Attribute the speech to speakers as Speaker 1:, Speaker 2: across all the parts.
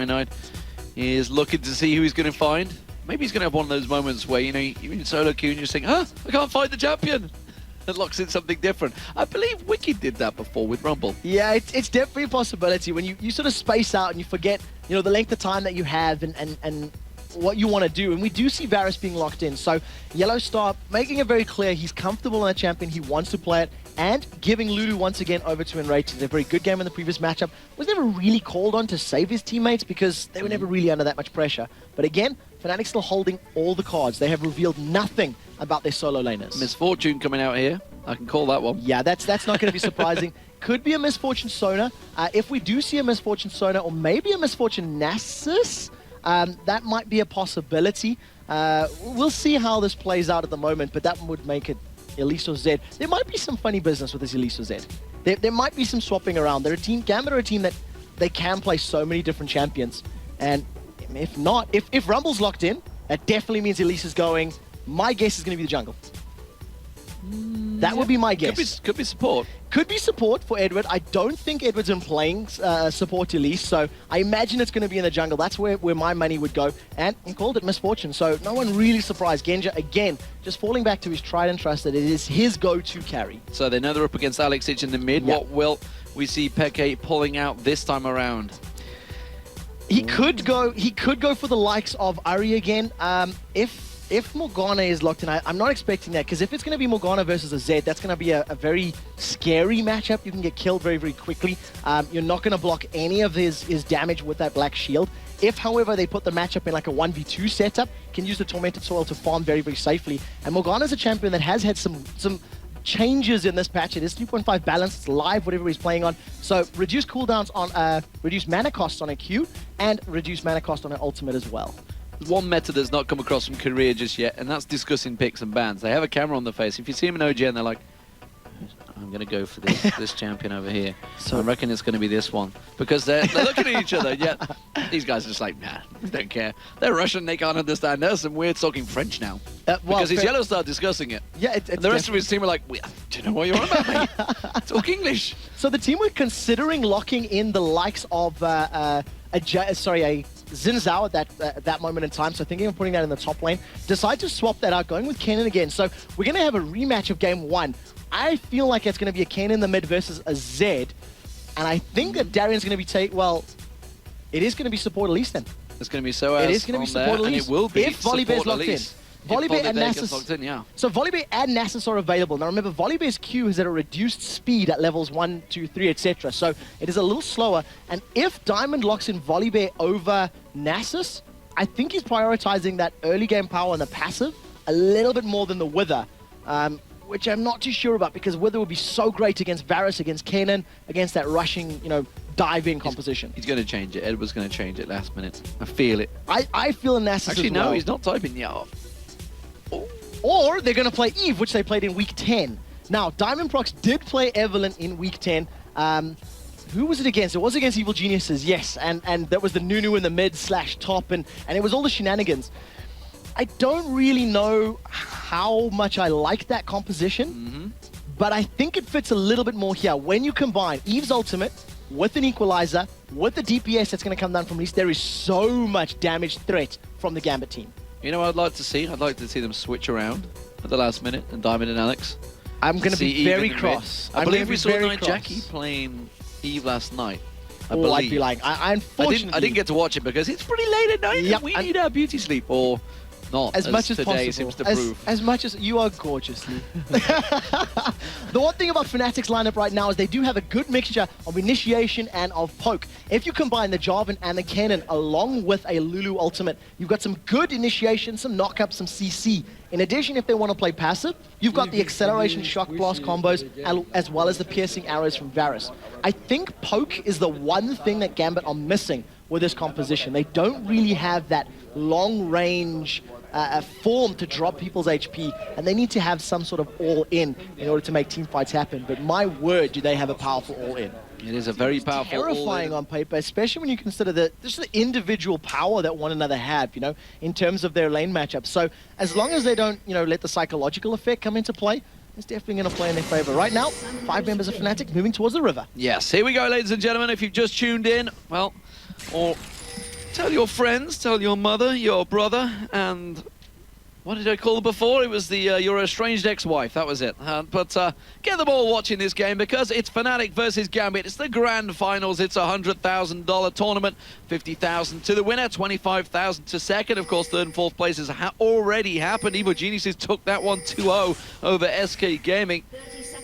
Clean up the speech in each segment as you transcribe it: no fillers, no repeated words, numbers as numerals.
Speaker 1: Night is looking to see who he's going to find. Maybe he's going to have one of those moments where, you know, you're in solo queue and you're saying, I can't find the champion. That locks in something different. I believe Wiki did that before with Rumble.
Speaker 2: Yeah, it's definitely a possibility when you sort of space out and you forget, you know, the length of time that you have and what you want to do. And we do see Varus being locked in. So Yellow Star making it very clear he's comfortable on a champion, he wants to play it, and giving Lulu once again over to Enraged. It's a very good game in the previous matchup. Was never really called on to save his teammates because they were never really under that much pressure. But again, Fnatic still holding all the cards. They have revealed nothing about their solo laners.
Speaker 1: Misfortune coming out here. I can call that one.
Speaker 2: Yeah, that's not going to be surprising. Could be a Misfortune Sona. If we do see a Misfortune Sona or maybe a Misfortune Nasus, that might be a possibility. We'll see how this plays out at the moment, but that would make it Elise or Zed. There might be some funny business with this Elise or Zed. There might be some swapping around. They're a team, Gambit are a team that they can play so many different champions. And if not, if Rumble's locked in, that definitely means Elise is going. My guess is going to be the jungle. That would be my guess.
Speaker 1: Could be support.
Speaker 2: Could be support for Edward. I don't think Edward's been playing support Elise, so I imagine it's going to be in the jungle. That's where my money would go. And he called it Misfortune, so no one really surprised. Genja, again, just falling back to his tried and trusted. It is his go-to carry.
Speaker 1: So they know they're up against Alex Hitch in the mid.
Speaker 2: Yep.
Speaker 1: What will we see Peke pulling out this time around?
Speaker 2: He could go for the likes of Ari again. If Morgana is locked in, I'm not expecting that, because if it's going to be Morgana versus a Zed, that's going to be a very scary matchup. You can get killed very, very quickly. You're not going to block any of his damage with that black shield. If, however, they put the matchup in like a 1v2 setup, can use the Tormented Soil to farm very, very safely. And Morgana's a champion that has had some changes in this patch. It is 3.5 balance, it's live, whatever he's playing on. So reduce cooldowns on, reduce mana costs on a Q, and reduce mana cost on an ultimate as well.
Speaker 1: One meta that's not come across from Korea just yet, and that's discussing picks and bans. They have a camera on their face. If you see them in OGN, they're like, I'm going to go for this champion over here. So I reckon it's going to be this one. Because they're looking at each other, yet these guys are just like, nah, don't care. They're Russian, they can't understand. There's some weird talking French now. Because his Yellow Star discussing it.
Speaker 2: Yeah,
Speaker 1: and the rest of his team are like, do you know what you're on about, mate? Talk English.
Speaker 2: So the team were considering locking in the likes of a Xin Zhao at that moment in time, so thinking of putting that in the top lane. Decide to swap that out, going with Kennen again. So we're going to have a rematch of game 1. I feel like it's going to be a Kennen in the mid versus a Zed, and I think that Darian's going to be it is going to be support Elise then.
Speaker 1: It's going to be so.
Speaker 2: It is going to be support Elise.
Speaker 1: And it will be
Speaker 2: if Volibear's locked in. Volibear and Nasus.
Speaker 1: Yeah.
Speaker 2: So Volibear and Nasus are available. Now remember, Volibear's Q is at a reduced speed at levels 1, 2, 3, etc. So it is a little slower. And if Diamond locks in Volibear over Nasus, I think he's prioritizing that early game power and the passive a little bit more than the Wither. Which I'm not too sure about, because Wither would be so great against Varus, against Kennen, against that rushing, dive-in composition.
Speaker 1: He's going to change it. Edward's going to change it last minute. I feel it.
Speaker 2: I feel in Nasus
Speaker 1: Actually,
Speaker 2: as well.
Speaker 1: no, he's not typing the off.
Speaker 2: Or they're going to play Eve, which they played in week 10. Now, Diamond Prox did play Evelyn in week 10. Who was it against? It was against Evil Geniuses, yes. And that was the Nunu in the mid/top, and it was all the shenanigans. I don't really know how much I like that composition, but I think it fits a little bit more here. When you combine Eve's ultimate with an equalizer, with the DPS that's going to come down from Elise, there is so much damage threat from the Gambit team.
Speaker 1: You know what I'd like to see? I'd like to see them switch around at the last minute, and Diamond and Alex.
Speaker 2: I'm going to be very cross.
Speaker 1: I believe we saw Night Jackie playing Eve last night.
Speaker 2: I'd be like, unfortunately...
Speaker 1: I didn't get to watch it because it's pretty late at night, and we need our beauty sleep, or not,
Speaker 2: as much as
Speaker 1: today
Speaker 2: possible.
Speaker 1: Seems to prove.
Speaker 2: As much as you are gorgeously. The one thing about Fnatic's lineup right now is they do have a good mixture of initiation and of poke. If you combine the Jarvan and the Kennen along with a Lulu ultimate, you've got some good initiation, some knock-up, some CC. In addition, if they want to play passive, you've got the acceleration shock blast combos as well as the piercing arrows from Varus. I think poke is the one thing that Gambit are missing with this composition. They don't really have that long-range form to drop people's HP, and they need to have some sort of all-in in order to make team fights happen. But my word, do they have a powerful all-in.
Speaker 1: It is a very powerful
Speaker 2: terrifying on paper, especially when you consider just the individual power that one another have, in terms of their lane matchups. So as long as they don't, let the psychological effect come into play, it's definitely going to play in their favor. Right now, 5 members of Fnatic moving towards the river.
Speaker 1: Yes, here we go, ladies and gentlemen. If you've just tuned in, well, or Tell your friends, tell your mother, your brother, and what did I call it before? It was the your estranged ex-wife, that was it. But get them all watching this game because it's Fnatic versus Gambit. It's the grand finals. It's a $100,000 tournament. 50,000 to the winner, 25,000 to second. Of course, third and fourth places already happened. Evo Geniuses took that one 2-0 over SK Gaming,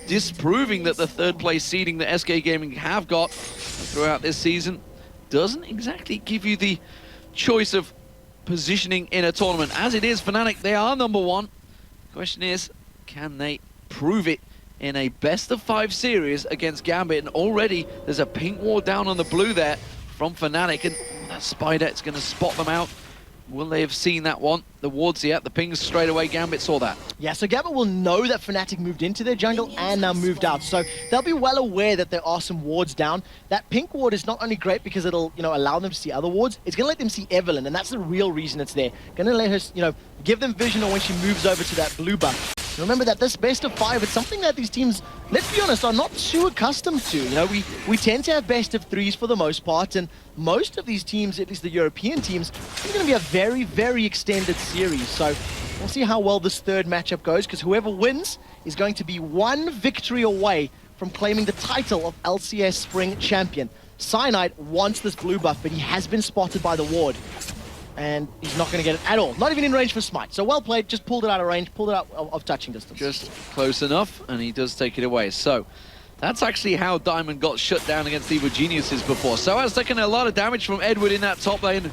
Speaker 1: disproving that the third place seeding that SK Gaming have got throughout this season doesn't exactly give you the choice of positioning in a tournament. As it is, Fnatic, they are #1. Question is, can they prove it in a best-of-5 series against Gambit? And already there's a pink ward down on the blue there from Fnatic, and that Spider's going to spot them out. Will they have seen that one? The wards, yeah, the pings straight away. Gambit saw that.
Speaker 2: Yeah, so Gambit will know that Fnatic moved into their jungle and now moved out. So they'll be well aware that there are some wards down. That pink ward is not only great because it'll, allow them to see other wards, it's going to let them see Evelyn, and that's the real reason it's there. Going to let her, give them vision when she moves over to that blue buff. Remember that this best-of-5, it's something that these teams, let's be honest, are not too accustomed to. We tend to have best-of-3s for the most part, and most of these teams, at least the European teams, it's going to be a very, very extended series. So we'll see how well this third matchup goes, because whoever wins is going to be one victory away from claiming the title of LCS Spring Champion. Cyanide wants this blue buff, but he has been spotted by the ward. And he's not going to get it at all. Not even in range for Smite. So well played, just pulled it out of range, pulled it out of touching distance.
Speaker 1: Just close enough, and he does take it away. So that's actually how Diamond got shut down against Evo Geniuses before. So has taken a lot of damage from Edward in that top lane.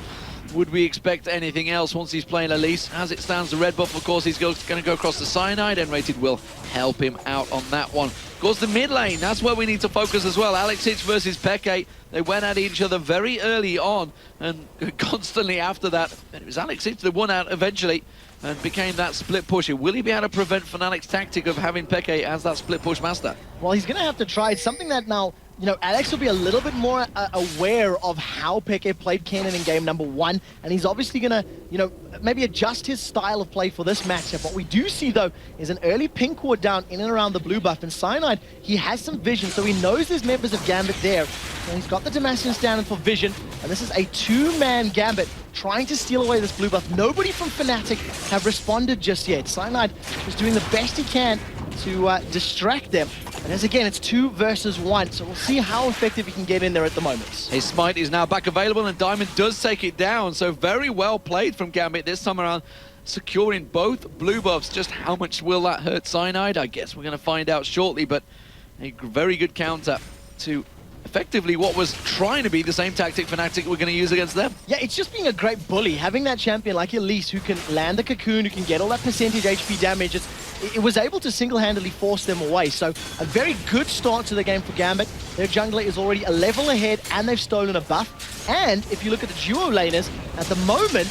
Speaker 1: Would we expect anything else once he's playing Elise? As it stands, the red buff, of course, he's going to go across the Cyanide, and Rated will help him out on that one. Of course, the mid lane, that's where we need to focus as well. Alex Hitch versus Peke. They went at each other very early on, and constantly after that, it was Alex Hitch that won out eventually and became that split pusher. Will he be able to prevent Fnatic's tactic of having Peke as that split push master?
Speaker 2: Well, he's going to have to try. It's something that now, Alex will be a little bit more aware of how Peke played Kennen in game #1, and he's obviously going to, maybe adjust his style of play for this matchup. What we do see, though, is an early pink ward down in and around the blue buff, and Cyanide, he has some vision, so he knows there's members of Gambit there, and he's got the Damascene standing for vision, and this is a two-man Gambit trying to steal away this blue buff. Nobody from Fnatic have responded just yet. Cyanide is doing the best he can to distract them. And as again, it's 2 versus 1, so we'll see how effective he can get in there at the moment.
Speaker 1: His Smite is now back available, and Diamond does take it down, so very well played from Gambit this time around, securing both blue buffs. Just how much will that hurt Cyanide? I guess we're going to find out shortly, but a very good counter to effectively what was trying to be the same tactic Fnatic we're going to use against them.
Speaker 2: Yeah, it's just being a great bully. Having that champion like Elise who can land the cocoon, who can get all that percentage HP damage, it was able to single-handedly force them away. So a very good start to the game for Gambit. Their jungler is already a level ahead, and they've stolen a buff. And if you look at the duo laners, at the moment,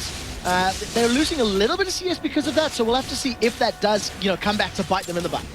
Speaker 2: they're losing a little bit of CS because of that. So we'll have to see if that does, come back to bite them in the butt.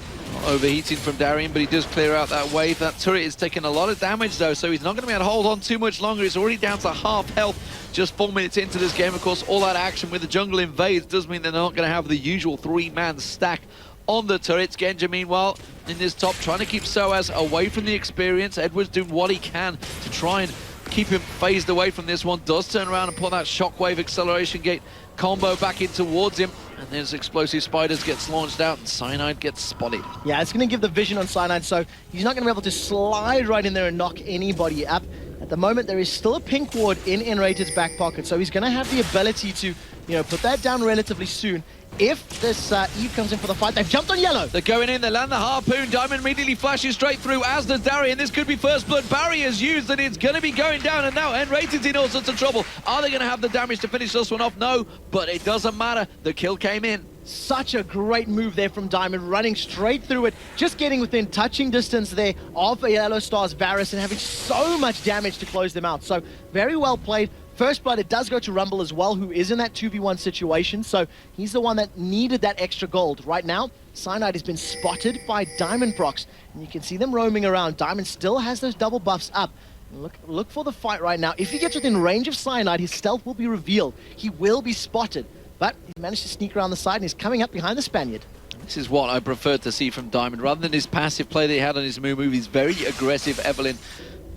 Speaker 1: Overheating from Darian, but he does clear out that wave. That turret is taking a lot of damage though, so he's not going to be able to hold on too much longer. He's already down to half health just 4 minutes into this game. Of course, all that action with the jungle invades does mean they're not going to have the usual 3-man stack on the turrets. Genja, meanwhile, in this top, trying to keep Soaz away from the experience. Edward's doing what he can to try and keep him phased away from this one. Does turn around and put that shockwave acceleration gate combo back in towards him. And there's Explosive Spiders gets launched out, and Cyanide gets spotted.
Speaker 2: Yeah, it's going to give the vision on Cyanide, so he's not going to be able to slide right in there and knock anybody up. At the moment, there is still a pink ward in Enrated's back pocket, so he's going to have the ability to, put that down relatively soon. If this Eve comes in for the fight, they've jumped on yellow.
Speaker 1: They're going in, they land the harpoon. Diamond immediately flashes straight through, as does Darian. This could be first blood. Barrier's used, and it's going to be going down, and now Enrated's in all sorts of trouble. Are they going to have the damage to finish this one off? No, but it doesn't matter. The kill came in.
Speaker 2: Such a great move there from Diamond, running straight through it, just getting within touching distance there of Yellow Star's Varus and having so much damage to close them out. So very well played. First blood, it does go to Rumble as well, who is in that 2v1 situation, so he's the one that needed that extra gold. Right now, Cyanide has been spotted by Diamond Procs, and you can see them roaming around. Diamond still has those double buffs up. Look for the fight right now. If he gets within range of Cyanide, his stealth will be revealed. He will be spotted, but he managed to sneak around the side, and he's coming up behind the Spaniard.
Speaker 1: This is what I prefer to see from Diamond. Rather than his passive play that he had on his move, he's very aggressive. Evelyn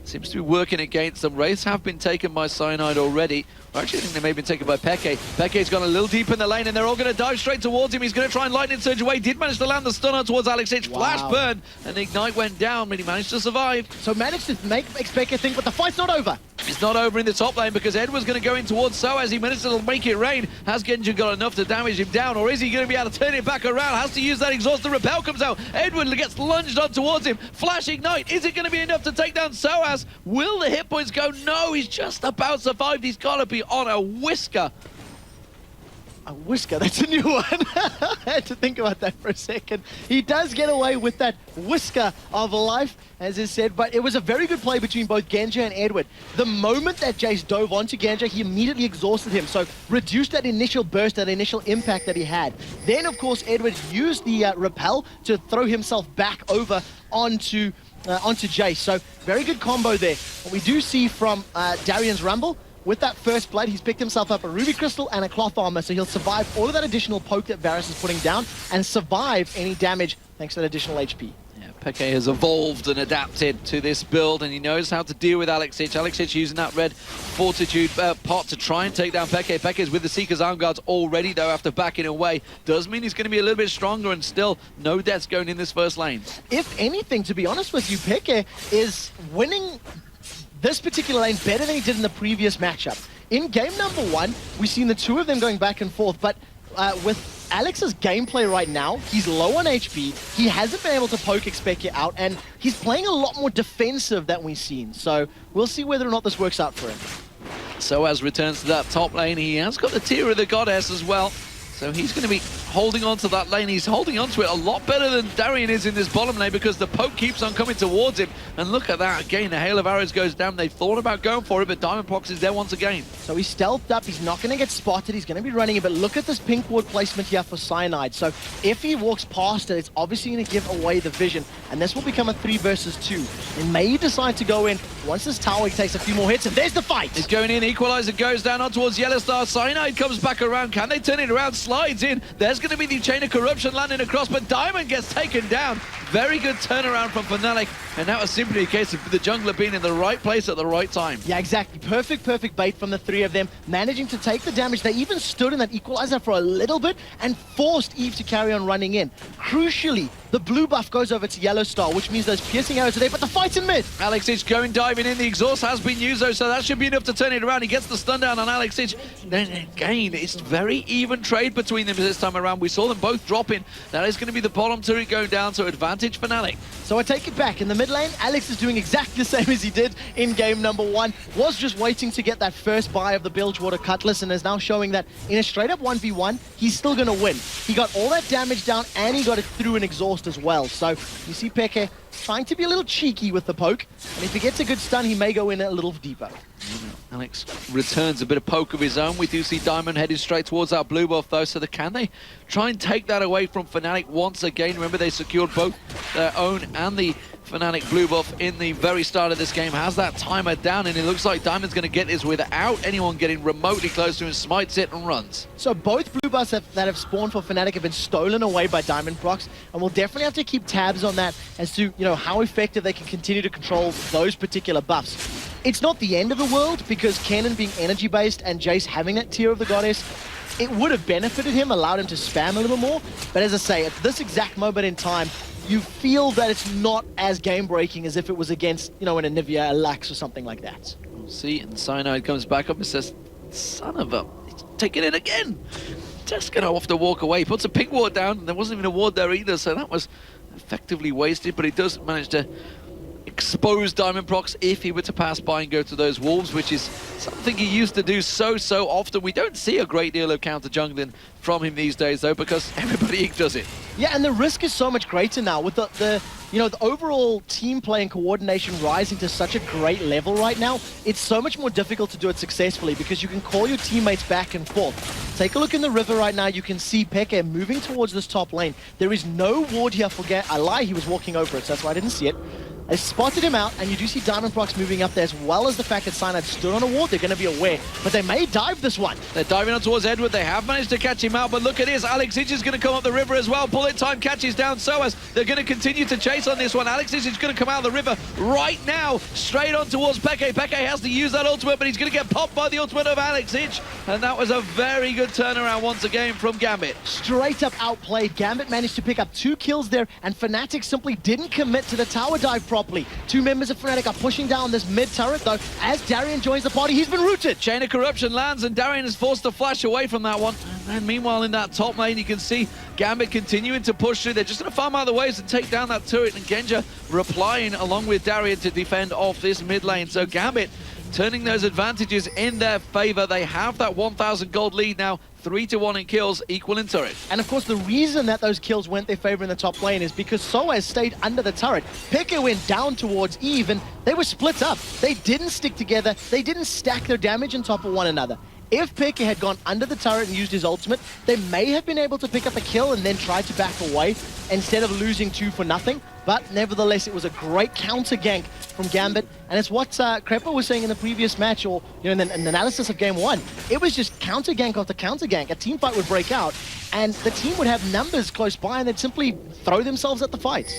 Speaker 1: Seems to be working against them. Wraiths have been taken by Cyanide already. I actually think they may have been taken by Peke. Peke's gone a little deep in the lane, and they're all going to dive straight towards him. He's going to try and lightning surge away. Did manage to land the stunner towards Alex H.
Speaker 2: Wow.
Speaker 1: Flash burn, and the Ignite went down, but he managed to survive.
Speaker 2: So managed to make Peke think, but the fight's not over.
Speaker 1: It's not over in the top lane because Edward's going to go in towards Soaz. He managed to make it rain. Has Genji got enough to damage him down, or is he going to be able to turn it back around? Has to use that exhaust. The repel comes out. Edward gets lunged on towards him. Flash Ignite. Is it going to be enough to take down Soaz? Will the hit points go? No, he's just about survived. He's got to be on a whisker.
Speaker 2: A whisker, that's a new one. I had to think about that for a second. He does get away with that whisker of life, as is said, but it was a very good play between both Genji and Edward. The moment that Jace dove onto Genji, he immediately exhausted him, so reduced that initial burst, that initial impact that he had. Then, of course, Edward used the repel to throw himself back over onto Jace, so very good combo there. What we do see from Darian's Rumble, with that first blood, he's picked himself up a Ruby Crystal and a Cloth Armor, so he'll survive all of that additional poke that Varus is putting down and survive any damage thanks to that additional HP.
Speaker 1: Yeah, Peke has evolved and adapted to this build, and he knows how to deal with Alex H. Alex H using that red fortitude pot to try and take down Peke. Peke's with the Seeker's Arm Guards already, though, after backing away. Does mean he's going to be a little bit stronger, and still no deaths going in this first lane.
Speaker 2: If anything, to be honest with you, Peke is winning this particular lane better than he did in the previous matchup. In game number 1, we've seen the two of them going back and forth, but with Alex's gameplay right now, he's low on HP, he hasn't been able to poke Xpeke out, and he's playing a lot more defensive than we've seen. So we'll see whether or not this works out for him.
Speaker 1: Soaz returns to that top lane. He has got the Tear of the Goddess as well. So he's going to be holding on to that lane. He's holding on to it a lot better than Darian is in this bottom lane because the poke keeps on coming towards him. And look at that. Again, the hail of arrows goes down. They thought about going for it, but Diamondprox is there once again.
Speaker 2: So he's stealthed up. He's not going to get spotted. He's going to be running it. But look at this pink ward placement here for Cyanide. So if he walks past it, it's obviously going to give away the vision. And this will become a 3 versus 2. And may decide to go in. Once this tower, he takes a few more hits. And there's the fight.
Speaker 1: It's going in. Equalizer goes down on towards Yellowstar. Cyanide comes back around. Can they turn it around? Slides in. There's going to be the Chain of Corruption landing across, but Diamond gets taken down. Very good turnaround from Fnatic, and that was simply a case of the jungler being in the right place at the right time.
Speaker 2: Yeah, exactly. Perfect bait from the three of them, managing to take the damage. They even stood in that equalizer for a little bit and forced Eve to carry on running in. Crucially, the blue buff goes over to Yellowstar, which means those piercing arrows are there, but the fight's in mid.
Speaker 1: Alex H going diving in. The exhaust has been used, though, so that should be enough to turn it around. He gets the stun down on Alex H. Then again, it's very even trade between them this time around. We saw them both dropping. That is going to be the bottom turret going down, so advantage Fnatic.
Speaker 2: So I take it back. In the mid lane, Alex is doing exactly the same as he did in game number 1. Was just waiting to get that first buy of the Bilgewater Cutlass and is now showing that in a straight up 1v1, he's still going to win. He got all that damage down and he got it through an exhaust as well. So you see Peke trying to be a little cheeky with the poke. And if he gets a good stun, he may go in a little deeper.
Speaker 1: Alex returns a bit of poke of his own. We do see Diamond heading straight towards that blue buff, though. So can they try and take that away from Fnatic once again? Remember, they secured both their own and the Fnatic blue buff in the very start of this game. Has that timer down, and it looks like Diamond's going to get this without anyone getting remotely close to him. Smites it and runs.
Speaker 2: So both blue buffs that have spawned for Fnatic have been stolen away by Diamondprox, and we'll definitely have to keep tabs on that as to how effective they can continue to control those particular buffs. It's not the end of the world, because Kennen being energy-based and Jace having that Tear of the Goddess, it would have benefited him, allowed him to spam a little more. But as I say, at this exact moment in time, you feel that it's not as game-breaking as if it was against, an Anivia, a Lux, or something like that.
Speaker 1: We'll see, and Cyanide comes back up and says, son of a... He's taking it again! Just going to have to walk away. He puts a pink ward down, and there wasn't even a ward there either, so that was effectively wasted, but he does manage to expose Diamondprox if he were to pass by and go to those wolves, which is something he used to do so often. We don't see a great deal of counter jungling from him these days, though, because everybody does it.
Speaker 2: Yeah, and the risk is so much greater now with the overall team play and coordination rising to such a great level right now. It's so much more difficult to do it successfully because you can call your teammates back and forth. Take a look in the river right now. You can see Peke moving towards this top lane. There is no ward here for I lie, he was walking over it, so that's why I didn't see it. They spotted him out, and you do see Diamond Prox moving up there, as well as the fact that Cyanide stood on a wall. They're going to be aware, but they may dive this one.
Speaker 1: They're diving on towards Edward. They have managed to catch him out, but look at this. Alex Ich is going to come up the river as well. Bullet Time catches down Soaz. They're going to continue to chase on this one. Alex Ich is going to come out of the river right now, straight on towards Peke. Peke has to use that ultimate, but he's going to get popped by the ultimate of Alex Ich, and that was a very good turnaround once again from Gambit.
Speaker 2: Straight up outplayed. Gambit managed to pick up 2 kills there, and Fnatic simply didn't commit to the tower dive properly. 2 members of Fnatic are pushing down this mid turret, though. As Darian joins the party, he's been rooted.
Speaker 1: Chain of Corruption lands, and Darian is forced to flash away from that one. And meanwhile, in that top lane, you can see Gambit continuing to push through. They're just going to farm out of the waves and take down that turret, and Genja replying along with Darian to defend off this mid lane. So Gambit turning those advantages in their favor. They have that 1,000 gold lead now, 3-1 in kills, equal in turret.
Speaker 2: And of course, the reason that those kills went their favor in the top lane is because Soaz stayed under the turret. Peke went down towards Eve, and they were split up. They didn't stick together. They didn't stack their damage on top of one another. If Peke had gone under the turret and used his ultimate, they may have been able to pick up a kill and then try to back away instead of losing 2 for nothing. But nevertheless, it was a great counter gank from Gambit, and it's what Crepper was saying in the previous match, or in the analysis of game 1. It was just counter gank after counter gank. A team fight would break out, and the team would have numbers close by, and they'd simply throw themselves at the fights.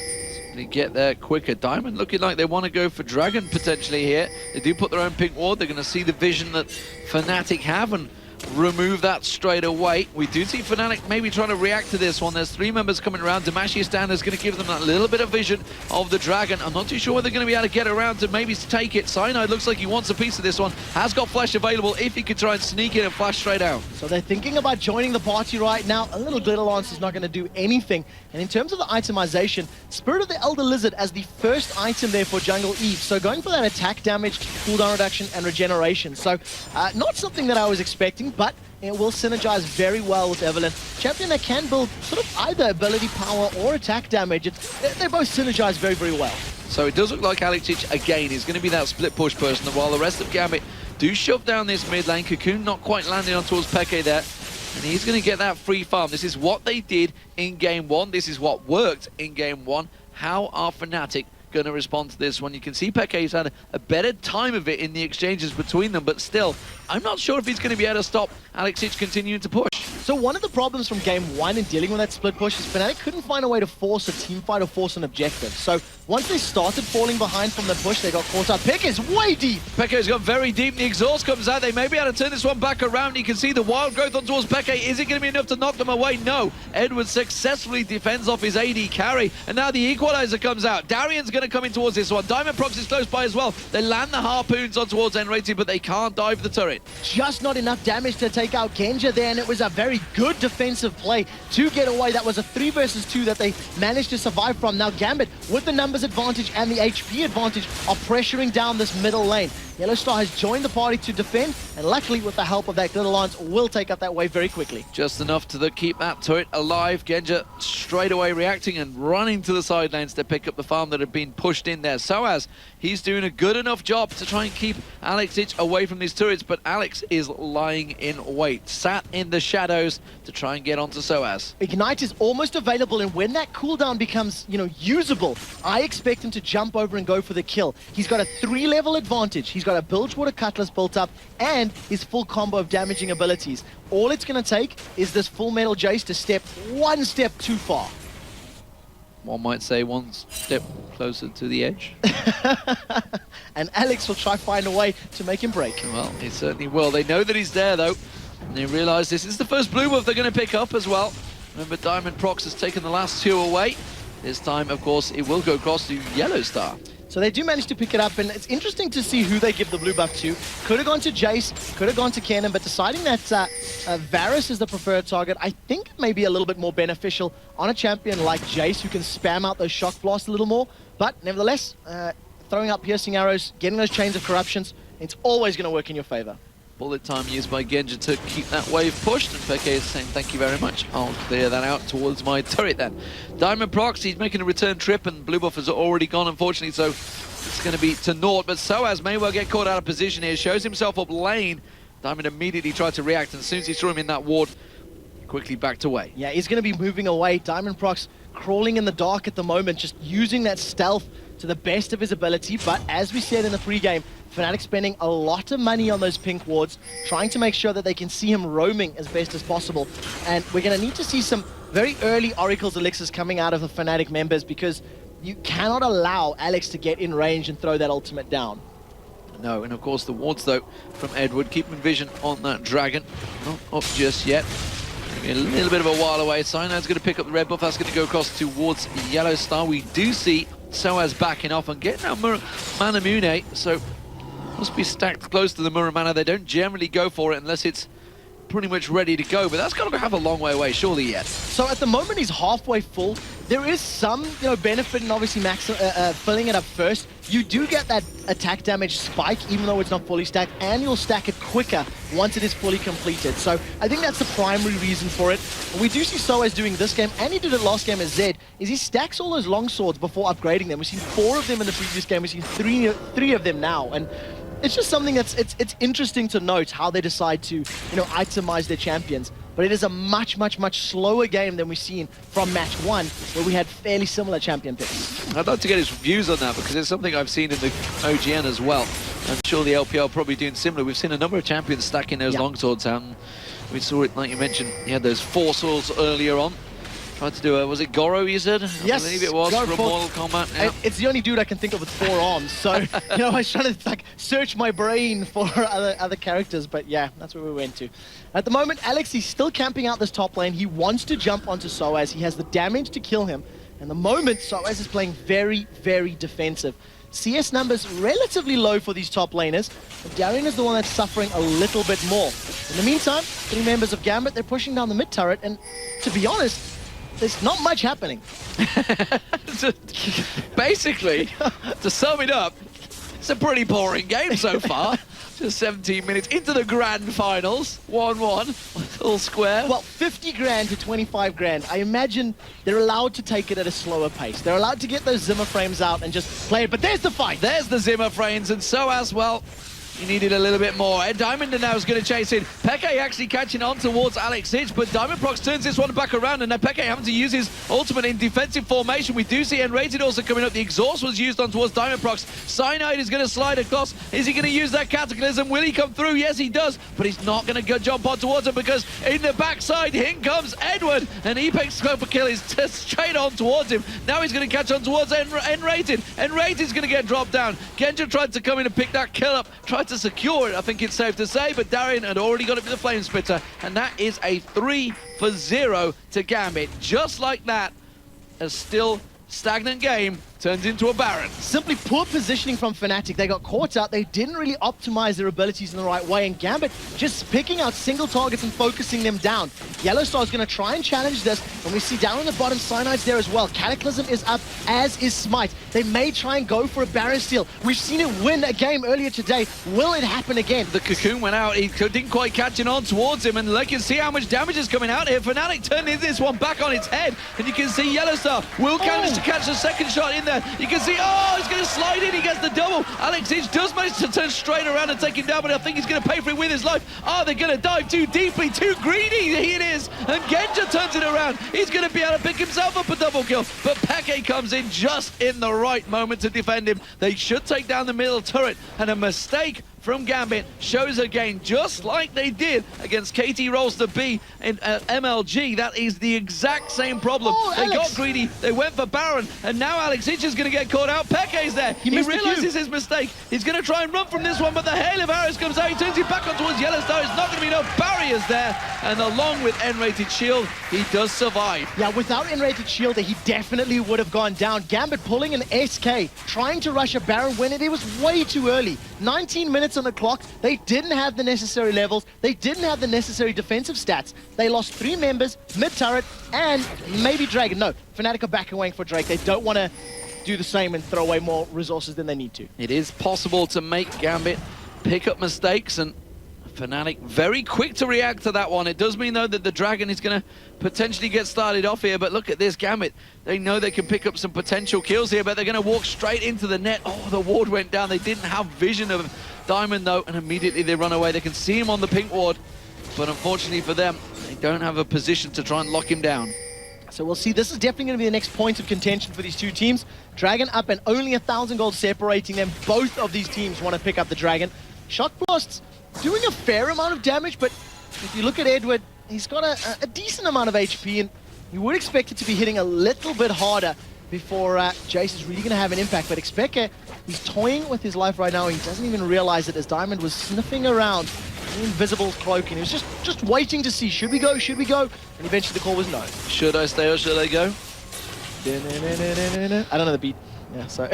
Speaker 1: They get there quicker. Diamond looking like they want to go for Dragon potentially here. They do put their own pink ward. They're going to see the vision that Fnatic have and remove that straight away. We do see Fnatic maybe trying to react to this one. There's 3 members coming around. Demacia Standard is going to give them that little bit of vision of the Dragon. I'm not too sure whether they're going to be able to get around to maybe take it. Cyanide looks like he wants a piece of this one. Has got flash available if he could try and sneak in and flash straight out.
Speaker 2: So they're thinking about joining the party right now. A little glitter lance is not going to do anything. And in terms of the itemization, Spirit of the Elder Lizard as the first item there for Jungle Eve. So going for that attack damage, cooldown reduction, and regeneration. So not something that I was expecting, but it will synergize very well with Evelynn. Champion that can build sort of either ability power or attack damage. They both synergize very, very well.
Speaker 1: So it does look like Alex Ich, again, is going to be that split push person, while the rest of Gambit do shove down this mid lane. Cocoon not quite landing on towards Peke there, and he's going to get that free farm. This is what they did in game 1. This is what worked in game 1. How are Fnatic going to respond to this one? You can see Peke's had a better time of it in the exchanges between them, but still, I'm not sure if he's going to be able to stop Alex Ich continuing to push.
Speaker 2: So one of the problems from game 1 in dealing with that split push is Fnatic couldn't find a way to force a team fight or force an objective. So once they started falling behind from the push, they got caught up. Peke is way deep.
Speaker 1: Peke's got very deep. The exhaust comes out. They may be able to turn this one back around. You can see the wild growth on towards Peke. Is it going to be enough to knock them away? No. Edward successfully defends off his AD carry, and now the equalizer comes out. Darian's going to come in towards this one. Diamond Prox is close by as well. They land the harpoons on towards Enrated, but they can't dive the turret.
Speaker 2: Just not enough damage to take out Genja there, and it was a very good defensive play to get away. That was a 3 versus 2 that they managed to survive from. Now Gambit, with the numbers advantage and the HP advantage, are pressuring down this middle lane. Yellowstar has joined the party to defend, and luckily with the help of that Glitter Lance, will take up that wave very quickly.
Speaker 1: Just enough to keep that turret alive. Genja straight away reacting and running to the side lanes to pick up the farm that had been pushed in there. Soaz, he's doing a good enough job to try and keep Alex Ich away from these turrets, but Alex is lying in wait, sat in the shadows to try and get onto Soaz.
Speaker 2: Ignite is almost available, and when that cooldown becomes, usable, I expect him to jump over and go for the kill. He's got a 3-level advantage. He's got a Bilgewater Cutlass built up and his full combo of damaging abilities. All it's going to take is this Full Metal Jace to step 1 step too far.
Speaker 1: One might say 1 step closer to the edge.
Speaker 2: And Alex will try to find a way to make him break.
Speaker 1: Well, he certainly will. They know that he's there, though. And they realize this is the first blue buff they're going to pick up as well. Remember, Diamond Prox has taken the last 2 away. This time, of course, it will go across to Yellowstar.
Speaker 2: So they do manage to pick it up, and it's interesting to see who they give the blue buff to. Could have gone to Jace, could have gone to Kennen, but deciding that Varus is the preferred target, I think it may be a little bit more beneficial on a champion like Jace, who can spam out those shock blasts a little more. But nevertheless, throwing out piercing arrows, getting those chains of corruptions, it's always going to work in your favor.
Speaker 1: Bullet time used by Genja to keep that wave pushed, and Peke is saying thank you very much. I'll clear that out towards my turret then. Diamond Prox, he's making a return trip, and blue buff has already gone, unfortunately, so it's going to be to naught. But Soaz may well get caught out of position here, shows himself up lane. Diamond immediately tried to react, and as soon as he saw him in that ward, quickly backed away.
Speaker 2: Yeah, he's going to be moving away. Diamond Prox crawling in the dark at the moment, just using that stealth to the best of his ability. But as we said in the pregame, Fnatic spending a lot of money on those pink wards, trying to make sure that they can see him roaming as best as possible. And we're going to need to see some very early Oracle's Elixirs coming out of the Fnatic members, because you cannot allow Alex to get in range and throw that ultimate down.
Speaker 1: No, and of course the wards though from Edward, keeping vision on that dragon. Not up just yet. Maybe a little bit of a while away. Cynide's going to pick up the red buff. That's going to go across towards Yellow Star. We do see Soaz backing off and getting out Manamune, so must be stacked close to the Muramana. They don't generally go for it unless it's pretty much ready to go, but that's got to have a long way away, surely yet.
Speaker 2: So at the moment he's halfway full. There is some, benefit in obviously filling it up first. You do get that attack damage spike, even though it's not fully stacked, and you'll stack it quicker once it is fully completed. So I think that's the primary reason for it. We do see Soaz doing this game, and he did it last game as Zed, is he stacks all those long swords before upgrading them. We've seen 4 of them in the previous game, we've seen three of them now, and it's just something that's it's interesting to note how they decide to itemize their champions. But it is a much slower game than we've seen from match 1, where we had fairly similar champion picks.
Speaker 1: I'd like to get his views on that, because it's something I've seen in the OGN as well. I'm sure the LPL probably doing similar. We've seen a number of champions stacking those longswords out, and we saw it, like you mentioned, he had those 4 swords earlier on. Tried to do was it Goro, you said?
Speaker 2: Yes,
Speaker 1: I believe it was from Mortal Kombat. Yeah.
Speaker 2: It's the only dude I can think of with 4 arms, so I was trying to search my brain for other characters, but yeah, that's where we went to. At the moment, Alex, he's still camping out this top lane. He wants to jump onto Soaz. He has the damage to kill him, and the moment Soaz is playing very defensive. CS numbers relatively low for these top laners, but Darien is the one that's suffering a little bit more. In the meantime, 3 members of Gambit, they're pushing down the mid turret, and to be honest, there's not much happening.
Speaker 1: Basically, to sum it up, it's a pretty boring game so far. Just 17 minutes into the grand finals. 1-1, all square.
Speaker 2: Well, 50 grand to 25 grand. I imagine they're allowed to take it at a slower pace. They're allowed to get those Zimmer frames out and just play it. But there's the fight.
Speaker 1: There's the Zimmer frames, and so as well. He needed a little bit more. And Diamond now is going to chase in. Peke actually catching on towards Alex Hitch, but Diamond Prox turns this one back around, and now Peke having to use his ultimate in defensive formation. We do see Enrated also coming up. The exhaust was used on towards Diamond Prox. Cyanide is going to slide across. Is he going to use that Cataclysm? Will he come through? Yes, he does, but he's not going to go jump on towards him, because in the backside, in comes Edward, and Apex scope for kill is just straight on towards him. Now he's going to catch on towards Enrated. Enrated's going to get dropped down. Genja tried to come in and pick that kill up, tried to secure it, I think it's safe to say, but Darien had already got it with the Flame Spitter, and that is a 3-0 to Gambit. Just like that, a still stagnant game turns into a Baron.
Speaker 2: Simply poor positioning from Fnatic. They got caught out. They didn't really optimize their abilities in the right way, and Gambit just picking out single targets and focusing them down. Yellowstar is going to try and challenge this, and we see down on the bottom, Cyanide's there as well. Cataclysm is up, as is Smite. They may try and go for a Baron steal. We've seen it win a game earlier today. Will it happen again?
Speaker 1: The Cocoon went out. He didn't quite catch it on towards him, and you can see how much damage is coming out here. Fnatic turning this one back on its head, and you can see Yellowstar will manage to catch the second shot in there. You can see, he's going to slide in. He gets the double. Alex Hitch does manage to turn straight around and take him down, but I think he's going to pay for it with his life. They're going to dive too deeply, too greedy. Here it is, and Genja turns it around. He's going to be able to pick himself up a double kill, but Peke comes in just in the right moment to defend him. They should take down the middle turret, and a mistake from Gambit shows again, just like they did against KT Rolls to B in MLG. That is the exact same problem. They got greedy, they went for Baron, and now Alex Hitch is going to get caught out. Peke's there. He realizes his mistake. He's going to try and run from this one, but the hail of arrows comes out. He turns it back on towards Yellowstar. There's not going to be no barriers there, and along with N-rated shield, he does survive.
Speaker 2: Yeah, without N-rated shield, he definitely would have gone down. Gambit pulling an SK, trying to rush a Baron when it was way too early. 19 minutes on the clock. They didn't have the necessary levels. They didn't have the necessary defensive stats. They lost 3 members, mid-turret, and maybe Dragon. No, Fnatic are back away for Drake. They don't want to do the same and throw away more resources than they need to.
Speaker 1: It is possible to make Gambit pick up mistakes, and Fnatic very quick to react to that one. It does mean, though, that the Dragon is going to potentially get started off here, but look at this, Gambit. They know they can pick up some potential kills here, but they're going to walk straight into the net. The ward went down. They didn't have vision of Diamond, though, and immediately they run away. They can see him on the pink ward. but unfortunately for them, they don't have a position to try and lock him down.
Speaker 2: So we'll see. This is definitely going to be the next point of contention for these two teams. Dragon up and only 1,000 gold separating them. Both of these teams want to pick up the Dragon. Shock Blast's doing a fair amount of damage, but if you look at Edward, he's got a decent amount of HP, and you would expect it to be hitting a little bit harder before Jace is really going to have an impact. But Expecka, he's toying with his life right now. He doesn't even realize it as Diamond was sniffing around the invisible cloak, and he was just waiting to see, should we go, should we go? And eventually the call was no.
Speaker 1: Should I stay or should I go?
Speaker 2: I don't know the beat. Yeah, so.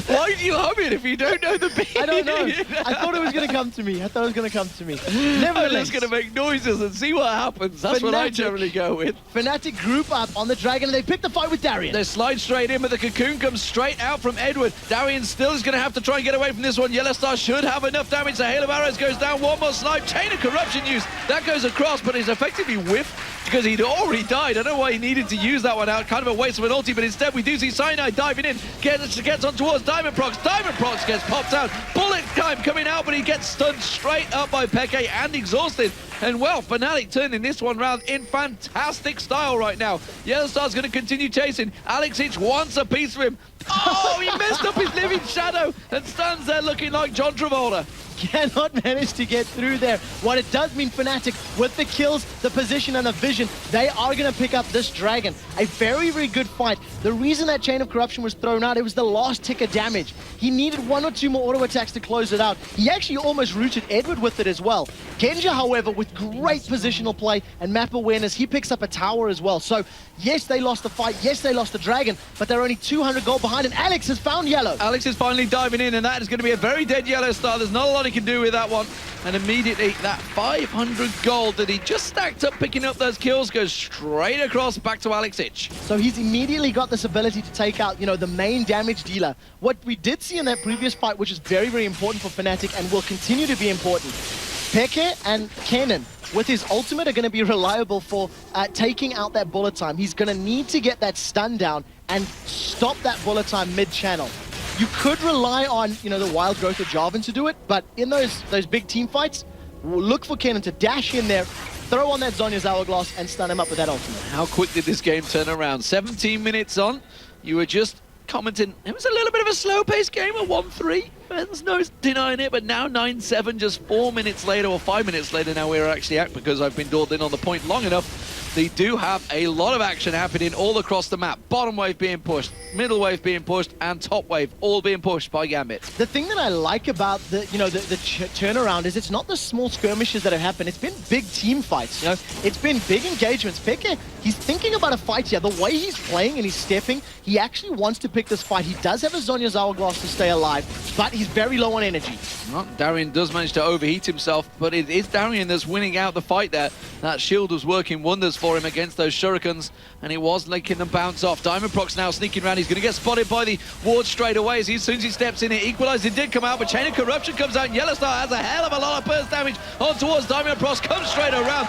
Speaker 1: Why do you hum it if you don't know the beat?
Speaker 2: I don't know. I thought it was going to come to me. I'm just
Speaker 1: going to make noises and see what happens. That's what I generally go with.
Speaker 2: Fnatic group up on the Dragon, and they pick the fight with Darien.
Speaker 1: They slide straight in, but the cocoon comes straight out from Edward. Darien still is going to have to try and get away from this one. Yellowstar should have enough damage. The Hail of Arrows goes down. One more snipe. Chain of Corruption used. That goes across, but he's effectively whiffed because he'd already died. I don't know why he needed to use that one out. Kind of a waste of an ulti, but instead we do see Cyanide diving in. Gets on towards Diamond Prox. Diamond Prox gets popped out. Bullet time coming out, but he gets stunned straight up by Peke and exhausted. And well, Fnatic turning this one round in fantastic style right now. Yellowstar's going to continue chasing. Alex Hitch wants a piece of him. Oh, he messed up his living shadow and stands there looking like John Travolta.
Speaker 2: Cannot manage to get through there. What it does mean, Fnatic, with the kills, the position, and the vision, they are going to pick up this Dragon. A very, very good fight. The reason that Chain of Corruption was thrown out, it was the last tick of damage. He needed 1 or 2 more auto attacks to close it out. He actually almost rooted Edward with it as well. Genja, however, with great positional play and map awareness, he picks up a tower as well. So, yes, they lost the fight. Yes, they lost the Dragon, but they're only 200 gold behind, and Alex has found Yellow.
Speaker 1: Alex is finally diving in, and that is going to be a very dead Yellowstar. There's not a lot he can do with that one. And immediately, that 500 gold that he just stacked up picking up those kills goes straight across back to Alex Hitch.
Speaker 2: So he's immediately got this ability to take out, you know, the main damage dealer. What we did see in that previous fight, which is very, very important for Fnatic and will continue to be important, Peke and Kennen, with his ultimate, are going to be reliable for taking out that bullet time. He's going to need to get that stun down and stop that bullet time mid-channel. You could rely on, you know, the wild growth of Jarvan to do it, but in those big team fights, look for Kennen to dash in there, throw on that Zhonya's Hourglass, and stun him up with that ultimate.
Speaker 1: How quick did this game turn around? 17 minutes on, you were just commenting, it was a little bit of a slow-paced game at 1-3. There's no denying it, but now 9-7, just 4 minutes later, or 5 minutes later now we're actually at, because I've been dawdled in on the point long enough. They do have a lot of action happening all across the map. Bottom wave being pushed, middle wave being pushed, and top wave all being pushed by Gambit.
Speaker 2: The thing that I like about the turnaround is it's not the small skirmishes that have happened. It's been big team fights. You know, it's been big engagements. Peke, he's thinking about a fight here. The way he's playing and he's stepping, he actually wants to pick this fight. He does have a Zhonya's Hourglass to stay alive, but he's very low on energy.
Speaker 1: Well, Darien does manage to overheat himself, but it is Darien that's winning out the fight there. That shield was working wonders for him against those shurikens, and he was making them bounce off. Diamond Prox now sneaking around. He's going to get spotted by the ward straight away as soon as he steps in. It equalized. It did come out, but Chain of Corruption comes out, and Yellowstar has a hell of a lot of burst damage on towards Diamond Prox. Comes straight around.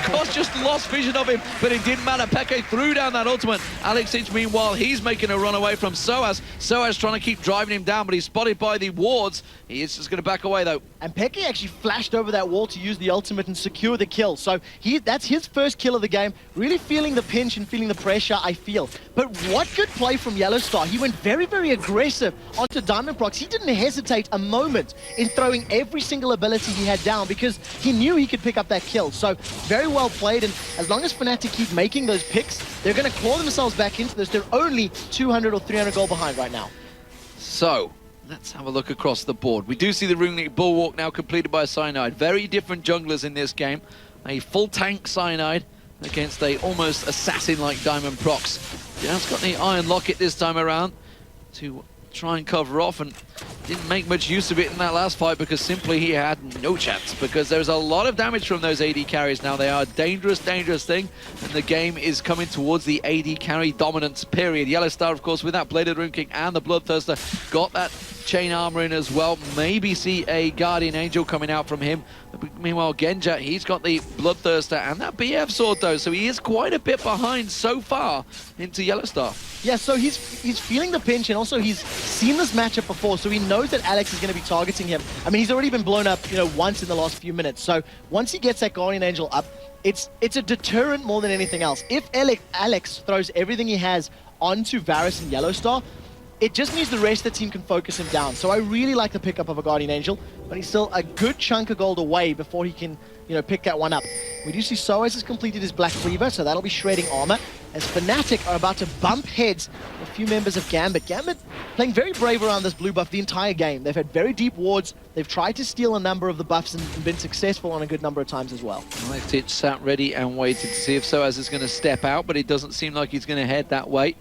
Speaker 1: Cost just lost vision of him, but it didn't matter. Peke threw down that ultimate. Alex Hitch, meanwhile, he's making a run away from Soaz. Soaz trying to keep driving him down, but he's spotted by the wards. He is just going to back away, though.
Speaker 2: And Peke actually flashed over that wall to use the ultimate and secure the kill. So that's his first kill of the game. Really feeling the pinch and feeling the pressure, I feel. But what good play from Yellowstar. He went very, very aggressive onto Diamond Prox. He didn't hesitate a moment in throwing every single ability he had down because he knew he could pick up that kill. So very well played. And as long as Fnatic keep making those picks, they're going to claw themselves back into this. They're only 200 or 300 gold behind right now.
Speaker 1: So let's have a look across the board. We do see the Runic Bulwark now completed by Cyanide. Very different junglers in this game. A full tank Cyanide against a almost assassin-like Diamond Prox. Just got the Iron Locket this time around to try and cover off, and didn't make much use of it in that last fight because simply he had no chance, because there's a lot of damage from those AD carries now. They are a dangerous, dangerous thing, and the game is coming towards the AD carry dominance period. Yellowstar, of course, with that Bladed Rune King and the Bloodthirster, got that chain armor in as well. Maybe see a Guardian Angel coming out from him. Meanwhile, Genja, he's got the Bloodthirster and that BF sword though, so he is quite a bit behind so far into Yellowstar.
Speaker 2: Yeah, so he's feeling the pinch, and also he's seen this matchup before, so he knows that Alex is going to be targeting him. I mean, he's already been blown up, you know, once in the last few minutes. So once he gets that Guardian Angel up, it's a deterrent more than anything else. If Alex throws everything he has onto Varus and Yellowstar, it just means the rest of the team can focus him down. So I really like the pickup of a Guardian Angel, but he's still a good chunk of gold away before he can, you know, pick that one up. We do see Soaz has completed his Black Cleaver, so that'll be shredding armor, as Fnatic are about to bump heads with a few members of Gambit. Gambit playing very brave around this blue buff the entire game. They've had very deep wards. They've tried to steal a number of the buffs and been successful on a good number of times as well.
Speaker 1: Fnatic sat ready and waited to see if Soaz is going to step out, but it doesn't seem like he's going to head that way.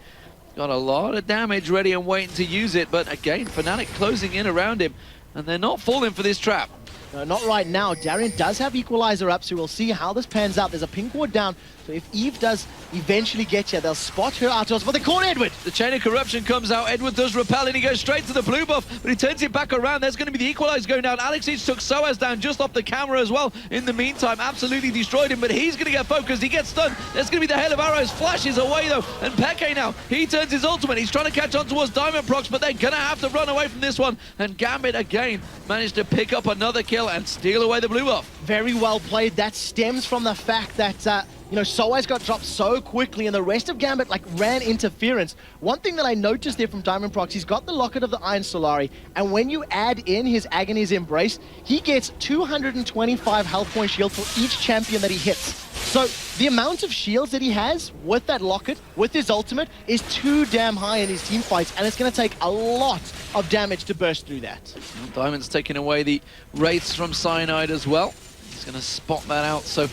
Speaker 1: Got a lot of damage ready and waiting to use it, but again, Fnatic closing in around him, and they're not falling for this trap.
Speaker 2: No, not right now. Darien does have Equalizer up, so we'll see how this pans out. There's a pink ward down, so if Eve does eventually get here, they'll spot her out towards, but they caught Edward!
Speaker 1: The Chain of Corruption comes out, Edward does repel, and he goes straight to the blue buff, but he turns it back around. There's going to be the Equalizer going down. Alex took Soaz down just off the camera as well. In the meantime, absolutely destroyed him, but he's going to get focused. He gets stunned. There's going to be the Hail of Arrows, flashes away though, and Peke now, he turns his ultimate. He's trying to catch on towards Diamond Prox, but they're going to have to run away from this one, and Gambit again managed to pick up another kill and steal away the blue buff.
Speaker 2: Very well played. That stems from the fact that you know, Soaz got dropped so quickly and the rest of Gambit like ran interference. One thing that I noticed there from Diamond Prox, he's got the Locket of the Iron Solari, and when you add in his Agony's Embrace, he gets 225 health point shield for each champion that he hits. So the amount of shields that he has with that Locket, with his ultimate, is too damn high in his team fights, and it's going to take a lot of damage to burst through that.
Speaker 1: Diamond's taking away the Wraiths from Cyanide as well. He's going to spot that out. So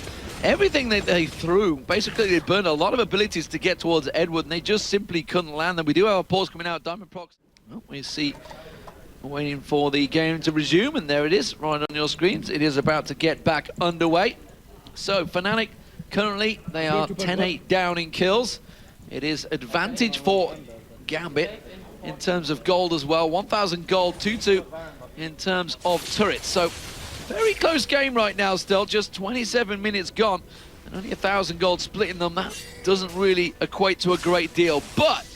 Speaker 1: everything that they threw, basically they burned a lot of abilities to get towards Edward, and they just simply couldn't land them. We do have a pause coming out. Diamond Prox, well, we see, waiting for the game to resume, and there it is, right on your screens. It is about to get back underway. So Fnatic, currently, they are 10-8 down in kills. It is advantage for Gambit in terms of gold as well. 1,000 gold, 2-2 in terms of turrets. So very close game right now still, just 27 minutes gone, and only 1,000 gold splitting them. That doesn't really equate to a great deal, but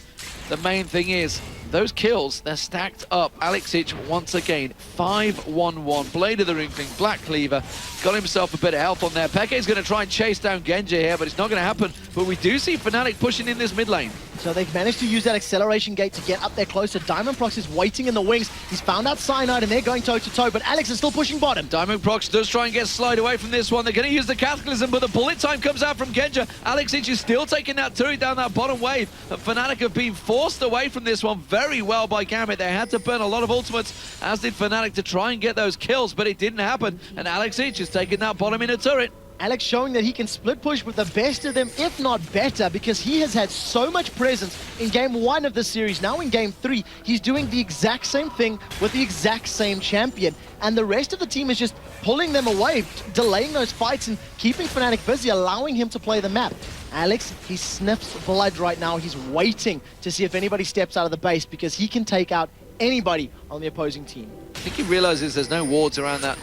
Speaker 1: the main thing is, those kills, they're stacked up. Alexic, once again, 5-1-1. Blade of the Wrinkling, Black Cleaver, got himself a bit of help on there. Peke's going to try and chase down Genji here, but it's not going to happen. But we do see Fnatic pushing in this mid lane.
Speaker 2: So they've managed to use that acceleration gate to get up there closer. Diamond Prox is waiting in the wings. He's found out Cyanide, and they're going toe-to-toe, but Alex is still pushing bottom.
Speaker 1: Diamond Prox does try and get slide away from this one. They're going to use the Cataclysm, but the bullet time comes out from Genja. Alexic is still taking that turret down that bottom wave. And Fnatic have been forced away from this one very well by Gambit. They had to burn a lot of ultimates, as did Fnatic, to try and get those kills, but it didn't happen. And Alexic is taking that bottom in a turret.
Speaker 2: Alex showing that he can split push with the best of them, if not better, because he has had so much presence in game 1 of the series. Now in game 3, he's doing the exact same thing with the exact same champion. And the rest of the team is just pulling them away, delaying those fights and keeping Fnatic busy, allowing him to play the map. Alex, he sniffs blood right now. He's waiting to see if anybody steps out of the base, because he can take out anybody on the opposing team.
Speaker 1: I think he realizes there's no wards around that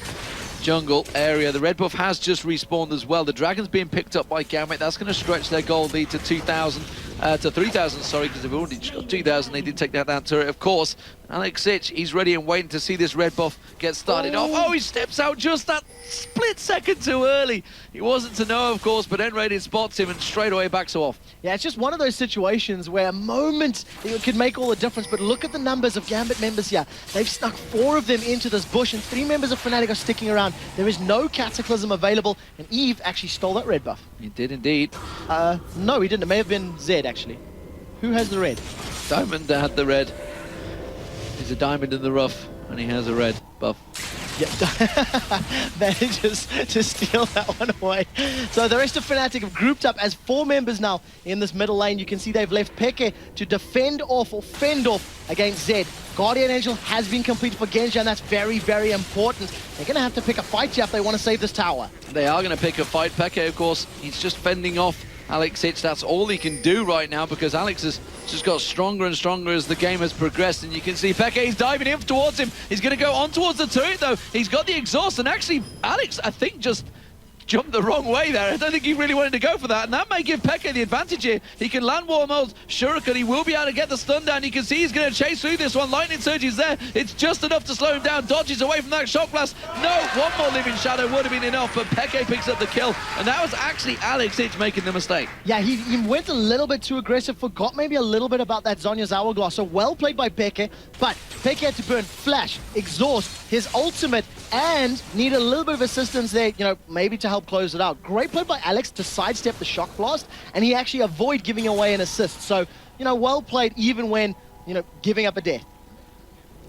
Speaker 1: jungle area. The red buff has just respawned as well. The dragon's being picked up by Gambit. That's going to stretch their gold lead to 2,000, to 3,000, sorry, because they've already just got 2,000. They did take that down turret, of course. Alexic, he's ready and waiting to see this red buff get started off. Oh, he steps out just that split second too early. He wasn't to know, of course, but N-Rated spots him and straight away backs off.
Speaker 2: Yeah, it's just one of those situations where a moment it could make all the difference, but look at the numbers of Gambit members here. They've snuck 4 of them into this bush, and 3 members of Fnatic are sticking around. There is no Cataclysm available, and Eve actually stole that red buff.
Speaker 1: He did indeed.
Speaker 2: No, he didn't. It may have been Zed, actually. Who has the red?
Speaker 1: Diamond had the red. He's a diamond in the rough, and he has a red buff.
Speaker 2: Yep. Manages to steal that one away. So the rest of Fnatic have grouped up as 4 members now in this middle lane. You can see they've left Peke to defend off or fend off against Zed. Guardian Angel has been completed for Genji, and that's very, very important. They're going to have to pick a fight here if they want to save this tower.
Speaker 1: They are going to pick a fight. Peke, of course, he's just fending off Alexic. That's all he can do right now, because Alex has just got stronger and stronger as the game has progressed. And you can see Peke is diving in towards him. He's going to go on towards the turret, though. He's got the exhaust, and actually, Alex, I think, just jumped the wrong way there. I don't think he really wanted to go for that, and that may give Peke the advantage here. He can land Warmol's Shuriken, he will be able to get the stun down. You can see he's going to chase through this one. Lightning Surge is there. It's just enough to slow him down. Dodges away from that Shock Blast. No, one more Living Shadow would have been enough, but Peke picks up the kill, and that was actually Alex Ich making the mistake.
Speaker 2: Yeah, he went a little bit too aggressive, forgot maybe a little bit about that Zhonya's Hourglass. So well played by Peke, but Peke had to burn Flash, exhaust, his ultimate, and need a little bit of assistance there, you know, maybe to help close it out. Great play by Alex to sidestep the Shock Blast, and he actually avoid giving away an assist. So, you know, well played even when, you know, giving up a death.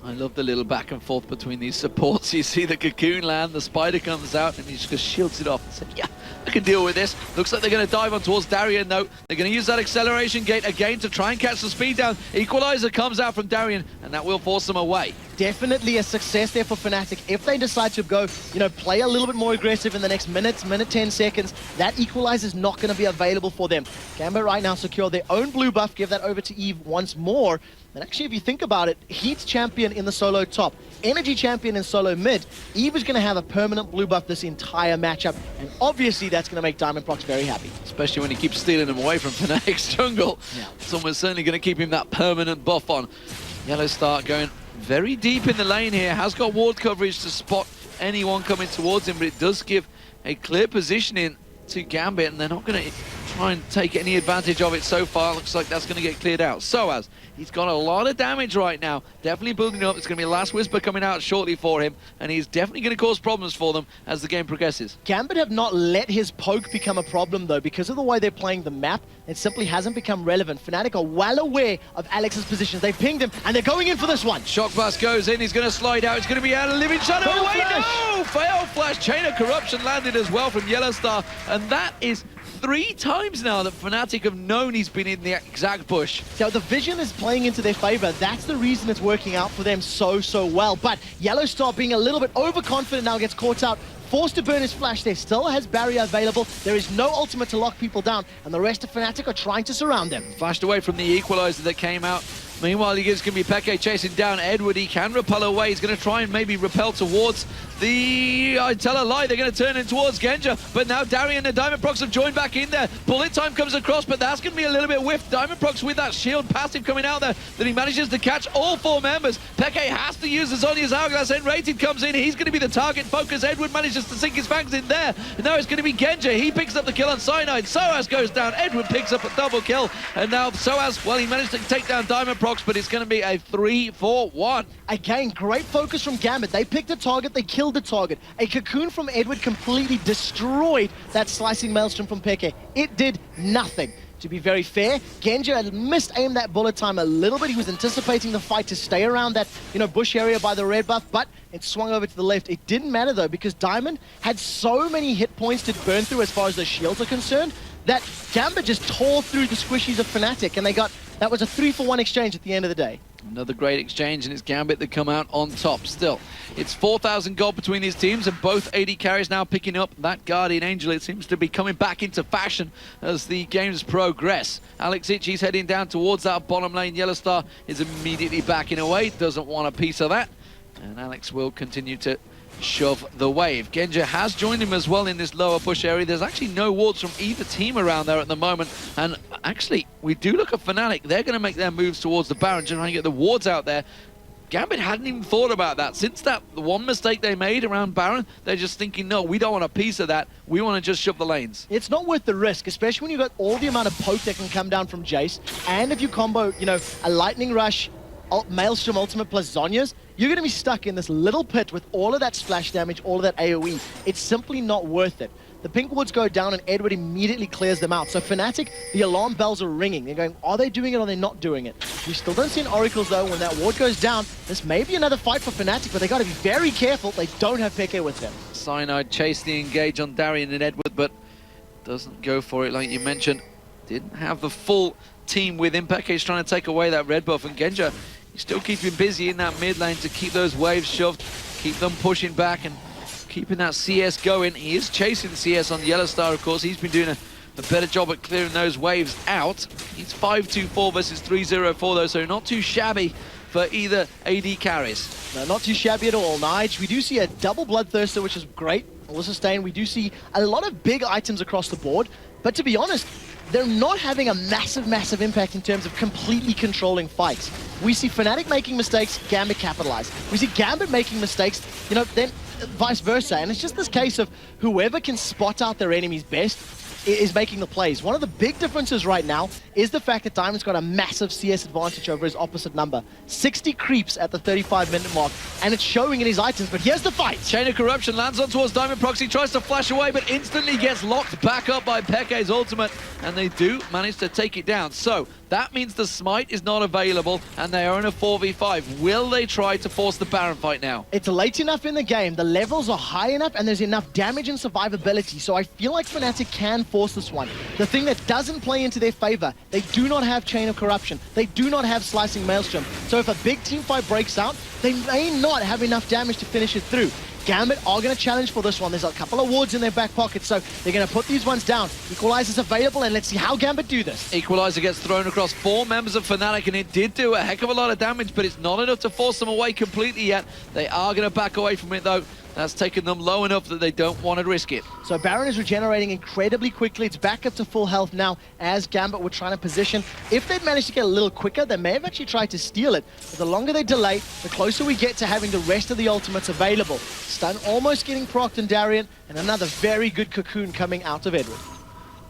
Speaker 1: I love the little back and forth between these supports. You see the Cocoon land, the Spider comes out, and he just shields it off and says, yeah, I can deal with this. Looks like they're going to dive on towards Darien, though. They're going to use that acceleration gate again to try and catch the speed down. Equalizer comes out from Darien, and that will force them away.
Speaker 2: Definitely a success there for Fnatic. If they decide to go, you know, play a little bit more aggressive in the next minute 10 seconds, that equalizer is not going to be available for them. Gambit right now secure their own blue buff, give that over to Eve once more. And actually, if you think about it, Heat's champion in the solo top, Energy champion in solo mid, Eve is going to have a permanent blue buff this entire matchup, and obviously that's going to make Diamondprox very happy.
Speaker 1: Especially when he keeps stealing them away from Fnatic's jungle. Yeah. Someone's certainly going to keep him that permanent buff on. Yellow Star going very deep in the lane here, has got ward coverage to spot anyone coming towards him, but it does give a clear positioning to Gambit, and they're not going to try and take any advantage of it so far. Looks like that's going to get cleared out. Soaz, he's got a lot of damage right now, definitely building up. It's going to be a Last Whisper coming out shortly for him, and he's definitely going to cause problems for them as the game progresses.
Speaker 2: Gambit have not let his poke become a problem, though. Because of the way they're playing the map, it simply hasn't become relevant. Fnatic are well aware of Alex's positions. They've pinged him, and they're going in for this one.
Speaker 1: Shock Blast goes in, he's going to slide out. It's going to be out of Living Shadow.
Speaker 2: Fail
Speaker 1: Away,
Speaker 2: flash.
Speaker 1: no! Fail Flash. Chain of Corruption landed as well from Yellow Star, and that is 3 times now that Fnatic have known he's been in the exact bush.
Speaker 2: So the vision is playing into their favor. That's the reason it's working out for them so well. But Yellow Star being a little bit overconfident now gets caught out. Forced to burn his flash there, still has barrier available. There is no ultimate to lock people down, and the rest of Fnatic are trying to surround them.
Speaker 1: Flashed away from the equalizer that came out. Meanwhile, he is going to be Peke chasing down Edward. He can repel away. He's going to try and maybe repel towards the... I tell a lie, they're going to turn in towards Genja. But now Darien and Diamondprox have joined back in there. Bullet time comes across, but that's going to be a little bit whiffed. Diamondprox with that shield passive coming out there that he manages to catch all 4 members. Peke has to use the Zhonya's Hourglass. N-Rated comes in. He's going to be the target focus. Edward manages to sink his fangs in there. And now it's going to be Genja. He picks up the kill on Cyanide. Soaz goes down. Edward picks up a double kill. And now Soaz, well, he managed to take down Diamondprox, but it's going to be a 3-4-1.
Speaker 2: Again, great focus from Gambit. They picked a target, they killed the target. A cocoon from Edward completely destroyed that slicing maelstrom from Peke. It did nothing. To be very fair, Genja had missed-aimed that bullet time a little bit. He was anticipating the fight to stay around that, you know, bush area by the red buff, but it swung over to the left. It didn't matter, though, because Diamond had so many hit points to burn through as far as the shields are concerned, that Gambit just tore through the squishies of Fnatic, and they got... That was a 3-for-1 exchange at the end of the day.
Speaker 1: Another great exchange, and it's Gambit that come out on top still. It's 4,000 gold between these teams, and both AD carries now picking up that Guardian Angel. It seems to be coming back into fashion as the games progress. Alex Ich, he's heading down towards that bottom lane. Yellow Star is immediately backing away, doesn't want a piece of that. And Alex will continue to shove the wave. Genja has joined him as well in this lower push area. There's actually no wards from either team around there at the moment. And actually, we do look at Fnatic. They're going to make their moves towards the Baron, trying to get the wards out there. Gambit hadn't even thought about that. Since that one mistake they made around Baron, they're just thinking, no, we don't want a piece of that. We want to just shove the lanes.
Speaker 2: It's not worth the risk, especially when you've got all the amount of poke that can come down from Jace. And if you combo, you know, a Lightning Rush, Maelstrom Ultimate plus Zhonya's, you're going to be stuck in this little pit with all of that splash damage, all of that AoE. It's simply not worth it. The pink wards go down and Edward immediately clears them out. So Fnatic, the alarm bells are ringing. They're going, are they doing it or are they not doing it? We still don't see an Oracles though. When that ward goes down, this may be another fight for Fnatic, but they got to be very careful. They don't have Peke with them.
Speaker 1: Cyanide chased the engage on Darien and Edward, but doesn't go for it like you mentioned. Didn't have the full team with him. Peke's trying to take away that red buff, and Genja, he's still keeping busy in that mid lane to keep those waves shoved, keep them pushing back and keeping that CS going. He is chasing the CS on Yellow Star, of course. He's been doing a better job at clearing those waves out. He's 5-2-4 versus 3-0-4 though, so not too shabby for either AD carries.
Speaker 2: No, not too shabby at all, Nige. We do see a double Bloodthirster, which is great. All sustain. We do see a lot of big items across the board. But to be honest, they're not having a massive impact in terms of completely controlling fights. We see Fnatic making mistakes, Gambit capitalize. We see Gambit making mistakes, you know, then vice versa. And it's just this case of whoever can spot out their enemies best is making the plays. One of the big differences right now is the fact that Diamond's got a massive CS advantage over his opposite number. 60 creeps at the 35-minute mark, and it's showing in his items, but here's the fight.
Speaker 1: Chain of Corruption lands on towards Diamond Proxy, tries to flash away, but instantly gets locked back up by Peke's ultimate, and they do manage to take it down. So that means the Smite is not available, and they are in a 4v5. Will they try to force the Baron fight now?
Speaker 2: It's late enough in the game, the levels are high enough, and there's enough damage and survivability, so I feel like Fnatic can force this one. The thing that doesn't play into their favor, they do not have Chain of Corruption, they do not have Slicing Maelstrom, so if a big team fight breaks out, they may not have enough damage to finish it through. Gambit are going to challenge for this one. There's a couple of wards in their back pocket, so they're going to put these ones down. Equalizer's available, and let's see how Gambit do this.
Speaker 1: Equalizer gets thrown across 4 members of Fnatic, and it did do a heck of a lot of damage, but it's not enough to force them away completely yet. They are going to back away from it, though. That's taken them low enough that they don't want to risk it.
Speaker 2: So Baron is regenerating incredibly quickly. It's back up to full health now as Gambit were trying to position. If they'd managed to get a little quicker, they may have actually tried to steal it. But the longer they delay, the closer we get to having the rest of the ultimates available. Stun almost getting procced in Darien, and another very good cocoon coming out of Edward.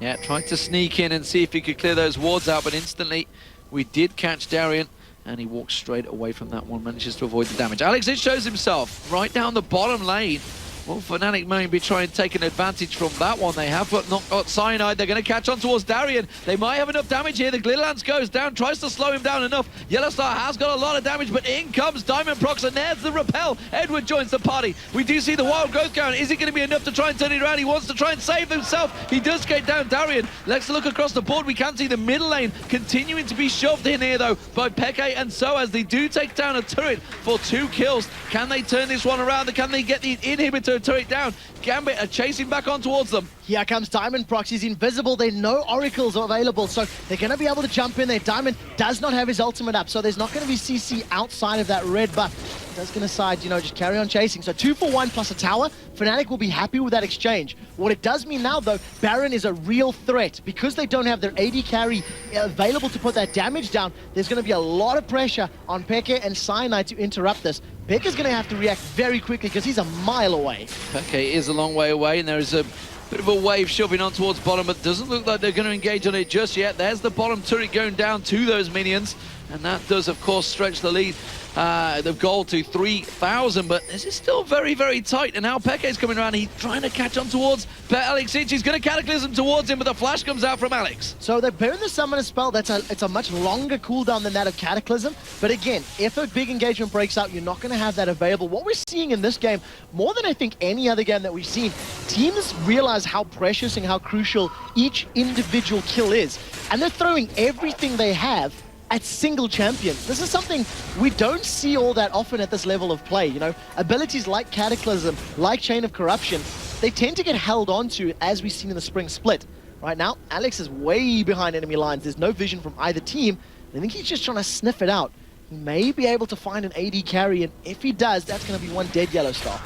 Speaker 1: Yeah, trying to sneak in and see if he could clear those wards out, but instantly we did catch Darien. And he walks straight away from that one, manages to avoid the damage. Alex, it shows himself right down the bottom lane. Well, Fnatic may be trying to take an advantage from that one. They have not got Cyanide. They're going to catch on towards Darien. They might have enough damage here. The Glitterlance goes down, tries to slow him down enough. Yellowstar has got a lot of damage, but in comes Diamond Prox, and there's the repel. Edward joins the party. We do see the Wild Growth going. Is it going to be enough to try and turn it around? He wants to try and save himself. He does skate down Darien. Let's look across the board. We can see the middle lane continuing to be shoved in here, though, by Peke and Soaz. They do take down a turret for 2 kills. Can they turn this one around? Can they get the inhibitor turret down? Gambit are chasing back on towards them.
Speaker 2: Here comes Diamond Prox. He's invisible. They know Oracles are available, so they're going to be able to jump in there. Diamond does not have his ultimate up, so there's not going to be CC outside of that red buff. He's going to decide, you know, just carry on chasing. So 2 for 1 plus a tower. Fnatic will be happy with that exchange. What it does mean now, though, Baron is a real threat. Because they don't have their AD carry available to put that damage down, there's going to be a lot of pressure on Peke and Cyanide to interrupt this. Peke's going to have to react very quickly because he's a mile away.
Speaker 1: Peke is a long way away, and there is a bit of a wave shoving on towards bottom, but doesn't look like they're going to engage on it just yet. There's the bottom turret going down to those minions, and that does, of course, stretch the lead, the goal to 3,000, but this is still very, very tight, and now Peke's coming around. He's trying to catch on towards Alex Inch. He's going to Cataclysm towards him, but the flash comes out from Alex.
Speaker 2: So they burn the Summoner spell. It's a much longer cooldown than that of Cataclysm, but again, if a big engagement breaks out, you're not going to have that available. What we're seeing in this game, more than I think any other game that we've seen, teams realize how precious and how crucial each individual kill is, and they're throwing everything they have at single champions. This is something we don't see all that often at this level of play. You know, abilities like Cataclysm, like Chain of Corruption, they tend to get held onto as we've seen in the spring split. Right now, Alex is way behind enemy lines. There's no vision from either team. I think he's just trying to sniff it out. He may be able to find an AD carry, and if he does, that's going to be one dead Yellowstar.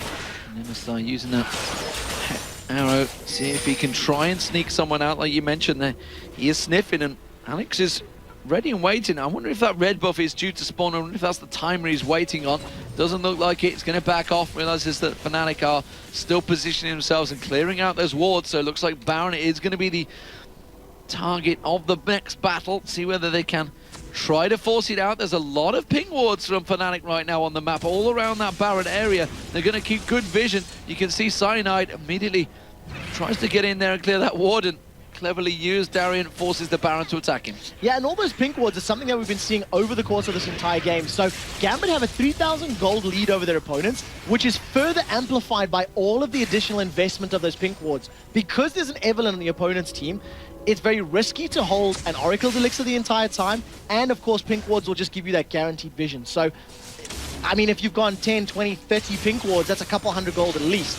Speaker 1: And then start using that arrow, see if he can try and sneak someone out, like you mentioned there. He is sniffing, and Alex is ready and waiting. I wonder if that red buff is due to spawn. I wonder if that's the timer he's waiting on. Doesn't look like it. It's going to back off. Realizes that Fnatic are still positioning themselves and clearing out those wards. So it looks like Baron is going to be the target of the next battle. See whether they can try to force it out. There's a lot of ping wards from Fnatic right now on the map, all around that Baron area. They're going to keep good vision. You can see Cyanide immediately tries to get in there and clear that ward, and cleverly used, Darien forces the Baron to attack him.
Speaker 2: Yeah, and all those pink wards are something that we've been seeing over the course of this entire game. So Gambit have a 3,000 gold lead over their opponents, which is further amplified by all of the additional investment of those pink wards. Because there's an Evelynn on the opponent's team, it's very risky to hold an Oracle's Elixir the entire time, and of course pink wards will just give you that guaranteed vision. So, I mean, if you've gone 10, 20, 30 pink wards, that's a couple hundred gold at least.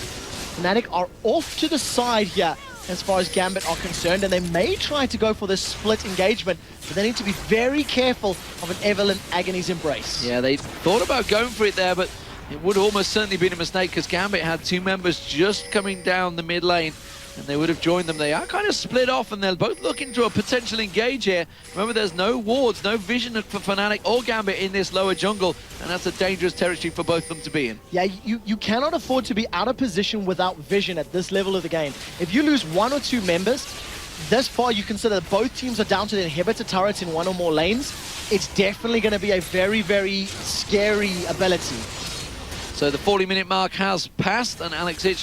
Speaker 2: Fnatic are off to the side here, as far as Gambit are concerned, and they may try to go for this split engagement, but they need to be very careful of an Evelyn Agony's Embrace.
Speaker 1: Yeah, they thought about going for it there, but it would almost certainly been a mistake because Gambit had two members just coming down the mid lane, and they would have joined them. They are kind of split off, and they're both looking to a potential engage here. Remember, there's no wards, no vision for Fnatic or Gambit in this lower jungle, and that's a dangerous territory for both of them to be in.
Speaker 2: Yeah, you cannot afford to be out of position without vision at this level of the game. If you lose one or two members, this far you consider that both teams are down to the inhibitor turrets in one or more lanes, it's definitely going to be a very, very scary ability.
Speaker 1: So the 40-minute mark has passed, and Alexic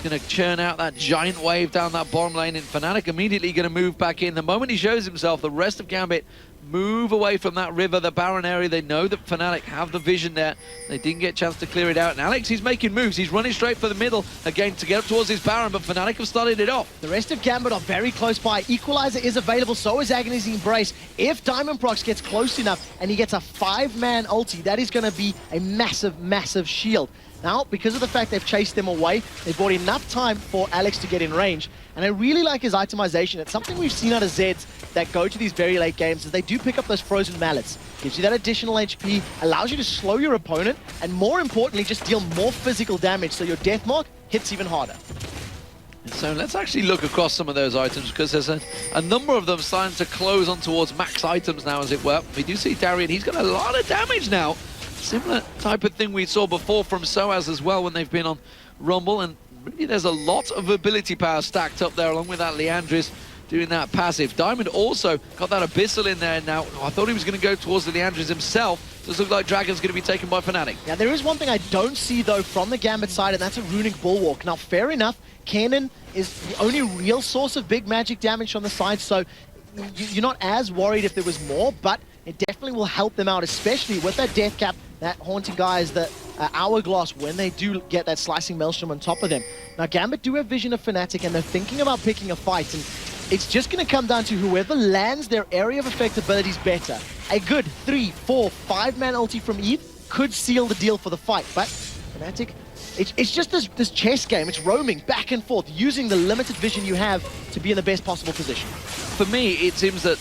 Speaker 1: going to churn out that giant wave down that bottom lane, and Fnatic immediately going to move back in. The moment he shows himself, the rest of Gambit move away from that river, the Baron area. They know that Fnatic have the vision there. They didn't get a chance to clear it out. And Alex, he's making moves. He's running straight for the middle again to get up towards his Baron, but Fnatic have started it off.
Speaker 2: The rest of Gambit are very close by. Equalizer is available, so is Agony's Embrace. If Diamond Prox gets close enough and he gets a 5-man ulti, that is going to be a massive, massive shield. Now, because of the fact they've chased them away, they've bought enough time for Alex to get in range. And I really like his itemization. It's something we've seen out of Zeds that go to these very late games, is they do pick up those frozen mallets. Gives you that additional HP, allows you to slow your opponent, and more importantly, just deal more physical damage so your death mark hits even harder.
Speaker 1: So let's actually look across some of those items, because there's a number of them starting to close on towards max items now, as it were. We do see Darian, he's got a lot of damage now. Similar type of thing we saw before from Soaz as well when they've been on Rumble, and really there's a lot of ability power stacked up there along with that Leandris doing that passive. Diamond also got that Abyssal in there now. I thought he was going to go towards the Leandris himself. Does look like Dragon's going to be taken by Fnatic.
Speaker 2: Yeah, there is one thing I don't see though from the Gambit side, and that's a Runic Bulwark. Now, fair enough, Cannon is the only real source of big magic damage on the side, so you're not as worried if there was more, but it definitely will help them out, especially with that death cap, that haunting guys, the hourglass, when they do get that slicing maelstrom on top of them. Now, Gambit do have vision of Fnatic, and they're thinking about picking a fight, and it's just going to come down to whoever lands their area of effect abilities better. A good 3, 4, 5-man ulti from Eve could seal the deal for the fight, but Fnatic, it's just this chess game. It's roaming back and forth, using the limited vision you have to be in the best possible position.
Speaker 1: For me, it seems that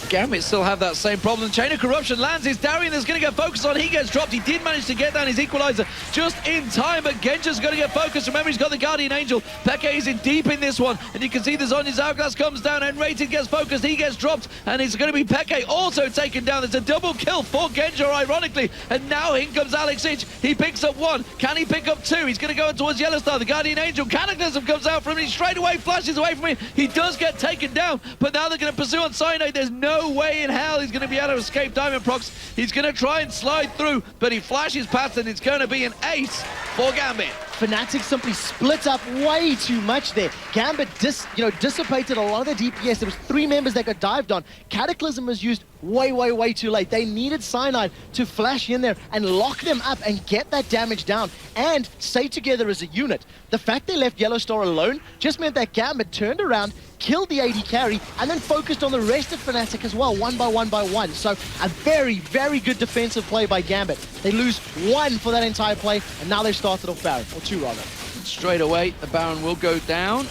Speaker 1: Gambit still have that same problem. Chain of Corruption lands. It's Darian that's going to get focused on. He gets dropped. He did manage to get down his Equalizer just in time, but Genja's going to get focused. Remember, he's got the Guardian Angel. Peke is in deep in this one, and you can see the Zhonya's Hourglass comes down, and Rated gets focused. He gets dropped, and it's going to be Peke also taken down. There's a double kill for Genja, ironically, and now in comes Alexic. He picks up one. Can he pick up two? He's going to go towards Yellowstar. The Guardian Angel. Cataclysm comes out from him. He straight away flashes away from him. He does get taken down, but now they're going to pursue on Cyanide. There's no way in hell he's going to be able to escape Diamond Prox. He's going to try and slide through, but he flashes past, and it's going to be an ace for Gambit.
Speaker 2: Fnatic simply split up way too much there. Gambit dissipated a lot of their DPS. There was 3 members that got dived on. Cataclysm was used way too late. They needed Cyanide to flash in there and lock them up and get that damage down and stay together as a unit. The fact they left Yellowstar alone just meant that Gambit turned around, killed the AD carry, and then focused on the rest of Fnatic as well, one by one. So a very good defensive play by Gambit. They lose 1 for that entire play, and now they've started off Baron, or 2 rather.
Speaker 1: Straight away, the Baron will go down.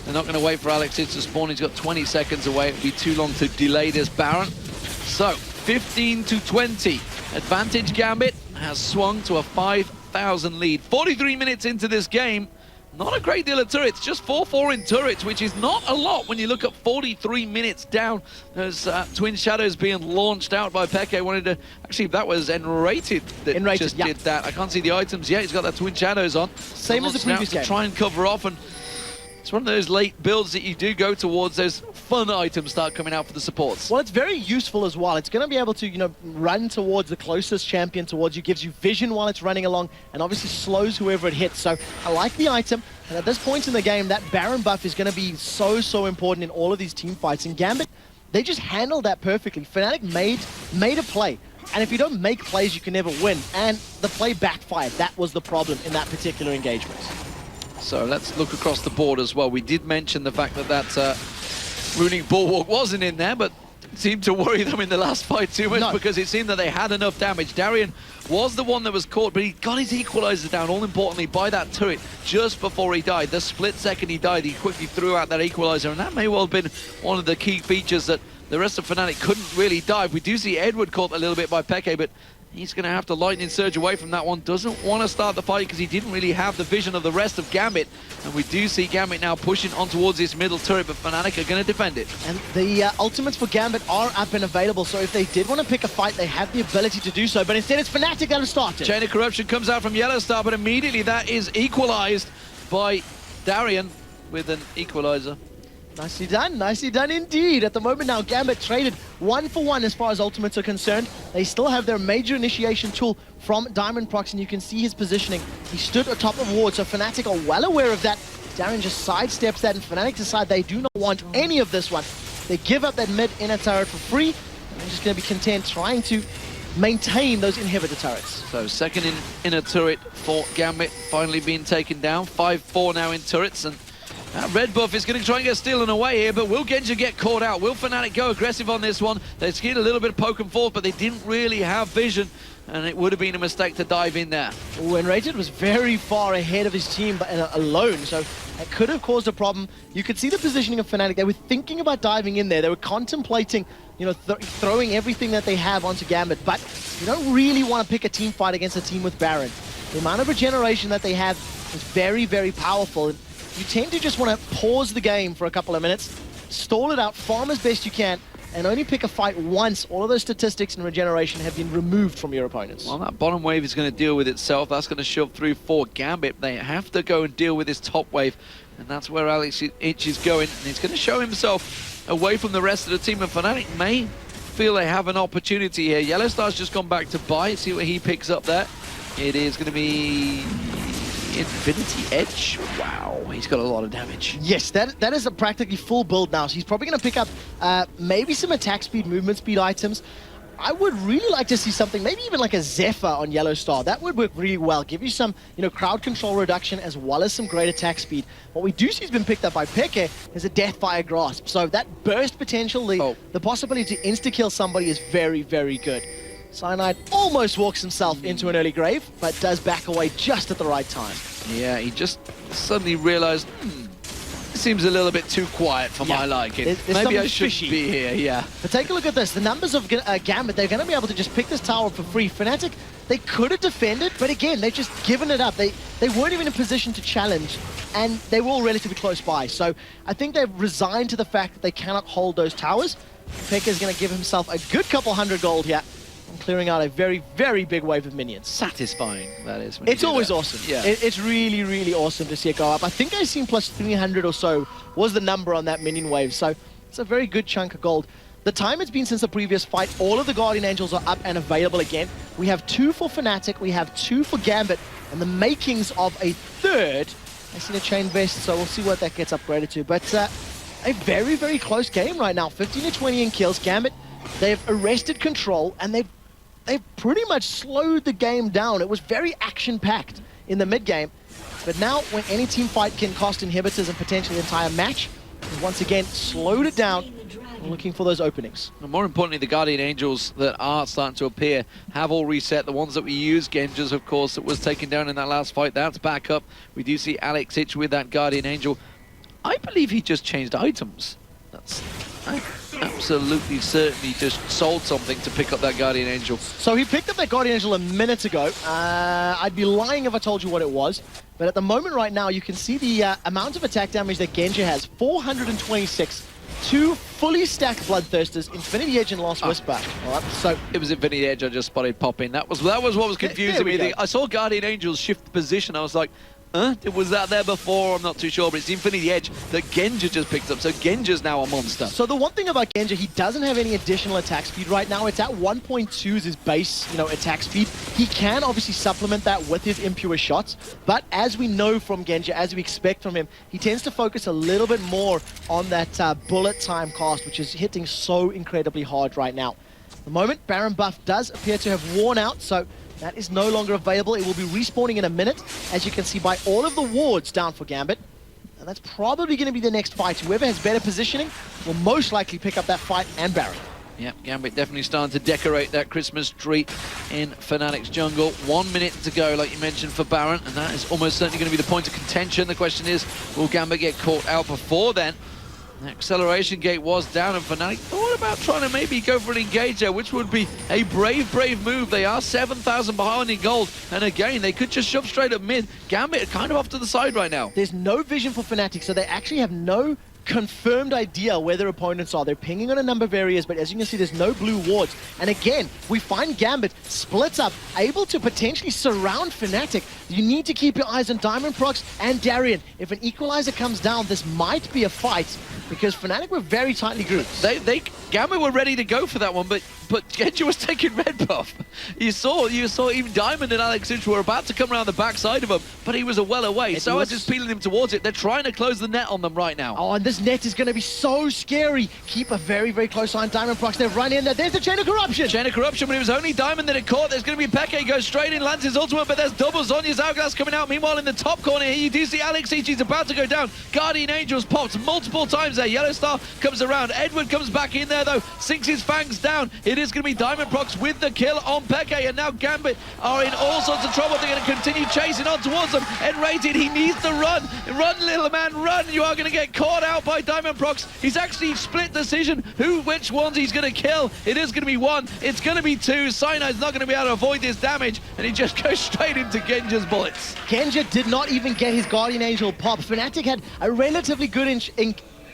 Speaker 1: They're not going to wait for Alexic to spawn. He's got 20 seconds away. It'd be too long to delay this Baron. So, 15 to 20. Advantage Gambit has swung to a 5,000 lead. 43 minutes into this game. Not a great deal of turrets, just 4-4 in turrets, which is not a lot when you look at 43 minutes down. There's Twin Shadows being launched out by Peke. Wanted to, actually, that was Enrated that just did that. I can't see the items yet. He's got that Twin Shadows on.
Speaker 2: Same as the previous game.
Speaker 1: To try and cover off, and it's one of those late builds that you do go towards. Those fun items start coming out for the supports.
Speaker 2: Well, it's very useful as well. It's going to be able to, run towards the closest champion towards you, gives you vision while it's running along, and obviously slows whoever it hits. So I like the item. And at this point in the game, that Baron buff is going to be so important in all of these team fights. And Gambit, they just handled that perfectly. Fnatic made a play. And if you don't make plays, you can never win. And the play backfired. That was the problem in that particular engagement.
Speaker 1: So let's look across the board as well. We did mention the fact that Runic Bulwark wasn't in there, but seem to worry them in the last fight too much because it seemed that they had enough damage. Darian was the one that was caught, but he got his equalizer down, all importantly, by that turret just before he died. The split second he died, he quickly threw out that equalizer, and that may well have been one of the key features that the rest of Fnatic couldn't really dive. We do see Edward caught a little bit by Peke, but he's going to have to lightning surge away from that one. Doesn't want to start the fight because he didn't really have the vision of the rest of Gambit. And we do see Gambit now pushing on towards this middle turret, but Fnatic are going to defend it.
Speaker 2: And the ultimates for Gambit are up and available, so if they did want to pick a fight, they have the ability to do so. But instead, it's Fnatic that have started.
Speaker 1: Chain of Corruption comes out from Yellowstar, but immediately that is equalized by Darian with an equalizer.
Speaker 2: Nicely done indeed. At the moment now, Gambit traded 1-for-1 as far as ultimates are concerned. They still have their major initiation tool from Diamond Prox, and you can see his positioning. He stood atop of ward, so Fnatic are well aware of that. Darren just sidesteps that, and Fnatic decide they do not want any of this one. They give up that mid inner turret for free, and they're just going to be content trying to maintain those inhibitor turrets.
Speaker 1: So second in inner turret for Gambit, finally being taken down. 5-4 now in turrets, and that red buff is going to try and get stealing away here, but will Genja get caught out? Will Fnatic go aggressive on this one? They skinned a little bit of poke and forth, but they didn't really have vision, and it would have been a mistake to dive in there.
Speaker 2: When Rated was very far ahead of his team alone, so it could have caused a problem. You could see the positioning of Fnatic. They were thinking about diving in there. They were contemplating, you know, throwing everything that they have onto Gambit, but you don't really want to pick a team fight against a team with Baron. The amount of regeneration that they have is very, very powerful. You tend to just want to pause the game for a couple of minutes, stall it out, farm as best you can, and only pick a fight once all of those statistics and regeneration have been removed from your opponents.
Speaker 1: Well, that bottom wave is going to deal with itself. That's going to shove through for Gambit. They have to go and deal with this top wave, and that's where Alex Itch is going, and he's going to show himself away from the rest of the team, and Fnatic may feel they have an opportunity here. Yellowstar's just gone back to buy. See what he picks up there. It is going to be Infinity Edge. Wow, he's got a lot of damage.
Speaker 2: Yes, that is a practically full build now. So he's probably going to pick up maybe some attack speed, movement speed items. I would really like to see something, maybe even like a Zephyr on Yellowstar. That would work really well. Give you some, you know, crowd control reduction as well as some great attack speed. What we do see has been picked up by Peke is a Deathfire Grasp. So that burst potential, the possibility to insta-kill somebody is very, very good. Cyanide almost walks himself into an early grave, but does back away just at the right time. Yeah,
Speaker 1: he just suddenly realized, it seems a little bit too quiet for my liking. Maybe I shouldn't be here, yeah.
Speaker 2: But take a look at this. The numbers of Gambit, they're going to be able to just pick this tower for free. Fnatic, they could have defended, but again, they've just given it up. They weren't even in a position to challenge, and they were all relatively close by. So I think they've resigned to the fact that they cannot hold those towers. Pekka is going to give himself a good couple 100 gold here, clearing out a very, very big wave of minions.
Speaker 1: Satisfying, that is.
Speaker 2: It's always awesome. Yeah. It's really, really awesome to see it go up. I think I've seen plus 300 or so was the number on that minion wave, so it's a very good chunk of gold. The time it's been since the previous fight, all of the Guardian Angels are up and available again. We have 2 for Fnatic, we have 2 for Gambit, and the makings of a third. I see the chain vest, so we'll see what that gets upgraded to. But a very, very close game right now. 15 to 20 in kills. Gambit, they've arrested control, and they've pretty much slowed the game down. It was very action-packed in the mid-game. But now, when any team fight can cost inhibitors and potentially the entire match, they've once again slowed it down, looking for those openings.
Speaker 1: And more importantly, the Guardian Angels that are starting to appear have all reset. The ones that we used, Genja's, of course, that was taken down in that last fight, that's back up. We do see Alex Itch with that Guardian Angel. I believe he just changed items. I'm absolutely certainly just sold something to pick up that Guardian Angel.
Speaker 2: So he picked up that Guardian Angel a minute ago. I'd be lying if I told you what it was. But at the moment right now, you can see the amount of attack damage that Genja has. 426. 2 fully stacked Bloodthirsters, Infinity Edge and Last Whisper. All right, so
Speaker 1: it was Infinity Edge I just spotted pop in. That was what was confusing me. I saw Guardian Angels shift position. I was like, was that there before? I'm not too sure, but it's the Infinity Edge that Genja just picked up, so Genja's now a monster.
Speaker 2: So the one thing about Genja, he doesn't have any additional attack speed right now. It's at 1.2 is his base, attack speed. He can obviously supplement that with his impure shots, but as we know from Genja, as we expect from him, he tends to focus a little bit more on that bullet time cast, which is hitting so incredibly hard right now. At the moment, Baron buff does appear to have worn out, so that is no longer available. It will be respawning in a minute, as you can see by all of the wards down for Gambit. And that's probably going to be the next fight. Whoever has better positioning will most likely pick up that fight and Baron.
Speaker 1: Yep, Gambit definitely starting to decorate that Christmas tree in Fnatic's jungle. 1 minute to go, like you mentioned, for Baron, and that is almost certainly going to be the point of contention. The question is, will Gambit get caught out before then? The acceleration gate was down, and Fnatic thought about trying to maybe go for an engage there, which would be a brave move. They are 7,000 behind in gold, and again, they could just shove straight up mid. Gambit kind of off to the side right now.
Speaker 2: There's no vision for Fnatic, so they actually have no confirmed idea where their opponents are. They're pinging on a number of areas, but as you can see, there's no blue wards. And again, we find Gambit splits up, able to potentially surround Fnatic. You need to keep your eyes on Diamond Prox and Darien. If an equalizer comes down, this might be a fight, because Fnatic were very tightly grouped.
Speaker 1: Gambit were ready to go for that one, but Genji was taking red buff. You saw even Diamond and Alex Sinch were about to come around the backside of him, but he was well away. So I was just peeling him towards it. They're trying to close the net on them right now.
Speaker 2: Oh, and this net is going to be so scary. Keep a very close eye on Diamond Prox. They've run in there. There's the Chain of Corruption.
Speaker 1: Chain of Corruption, but it was only Diamond that it caught. There's going to be Peke, goes straight in, lands his ultimate, but there's double Zhonya's Hourglass coming out. Meanwhile, in the top corner here, you do see Alex Sinch. He's about to go down. Guardian Angel's popped multiple times there. Yellow Star comes around. Edward comes back in there, though. Sinks his fangs down. It is going to be Diamond Prox with the kill on Peke, and now Gambit are in all sorts of trouble. They're going to continue chasing on towards them. N-rated, he needs to run. Run, little man, run. You are going to get caught out by Diamond Prox. He's actually split decision which ones he's going to kill. It is going to be one. It's going to be two. Cynide's not going to be able to avoid this damage, and he just goes straight into Genja's bullets.
Speaker 2: Genja did not even get his Guardian Angel pop. Fnatic had a relatively good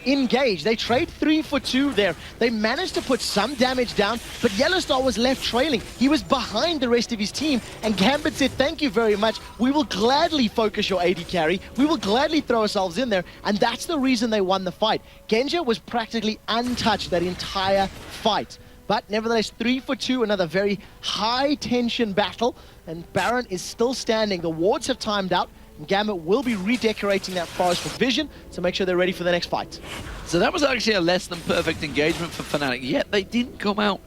Speaker 2: engage. They trade 3 for 2 there. They managed to put some damage down, but Yellowstar was left trailing. He was behind the rest of his team, and Gambit said, thank you very much. We will gladly focus your AD carry. We will gladly throw ourselves in there, and that's the reason they won the fight. Genja was practically untouched that entire fight. But nevertheless, 3 for 2, another very high-tension battle, and Baron is still standing. The wards have timed out, and Gambit will be redecorating that forest for vision to make sure they're ready for the next fight.
Speaker 1: So that was actually a less than perfect engagement for Fnatic, yet they didn't come out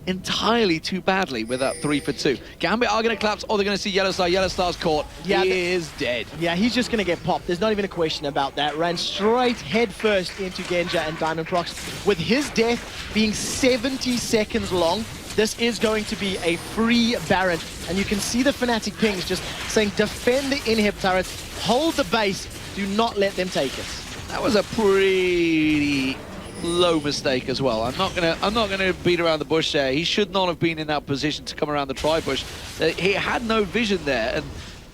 Speaker 1: entirely too badly with that 3 for 2. Gambit are going to collapse, or they're going to see Yellowstar. Yellowstar's caught. Yeah, he is dead.
Speaker 2: Yeah, he's just going to get popped. There's not even a question about that. Ran straight headfirst into Genja and Diamond Prox. With his death being 70 seconds long, this is going to be a free Baron. And you can see the Fnatic pings just saying, defend the inhib turrets, hold the base, do not let them take it.
Speaker 1: That was a pretty low mistake as well. I'm not gonna beat around the bush there. He should not have been in that position to come around the tri-bush. He had no vision there, and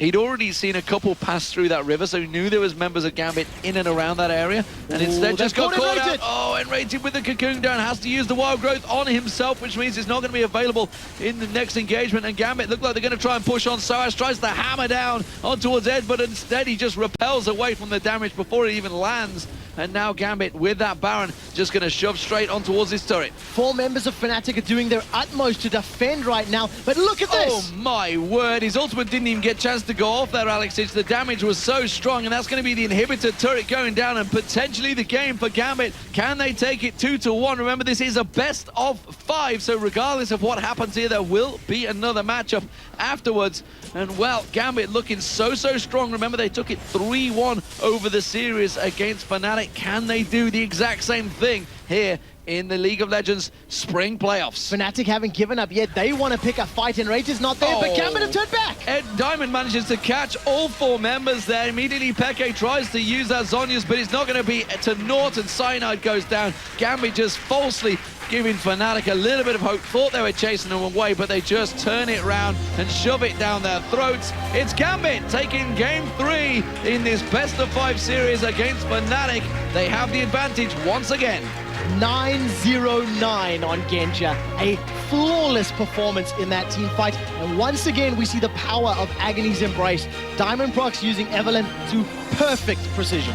Speaker 1: he'd already seen a couple pass through that river, so he knew there was members of Gambit in and around that area, and instead just got caught out. Oh, N-rated with the cocoon down, has to use the wild growth on himself, which means it's not going to be available in the next engagement, and Gambit look like they're going to try and push on. Soas tries to hammer down on towards Ed, but instead he just repels away from the damage before it even lands. And now Gambit, with that Baron, just going to shove straight on towards this turret. 4
Speaker 2: members of Fnatic are doing their utmost to defend right now, but look at this!
Speaker 1: Oh my word, his ultimate didn't even get a chance to go off there, Alex Sinch. The damage was so strong, and that's going to be the inhibitor turret going down, and potentially the game for Gambit. Can they take it 2-1? Remember, this is a best of 5, so regardless of what happens here, there will be another matchup afterwards. And well, Gambit looking so strong. Remember, they took it 3-1 over the series against Fnatic. Can they do the exact same thing here in the League of Legends Spring Playoffs?
Speaker 2: Fnatic haven't given up yet. They want to pick a fight, and Rage is not there, but Gambit have turned back.
Speaker 1: Ed Diamond manages to catch all 4 members there. Immediately, Peke tries to use that Zhonya's, but it's not going to be to naught, and Cyanide goes down. Gambit just falsely giving Fnatic a little bit of hope. Thought they were chasing them away, but they just turn it around and shove it down their throats. It's Gambit taking game 3 in this best of 5 series against Fnatic. They have the advantage once again.
Speaker 2: 9-0-9 on Genja. A flawless performance in that team fight. And once again, we see the power of Agony's Embrace. Diamond Prox using Evelynn to perfect precision.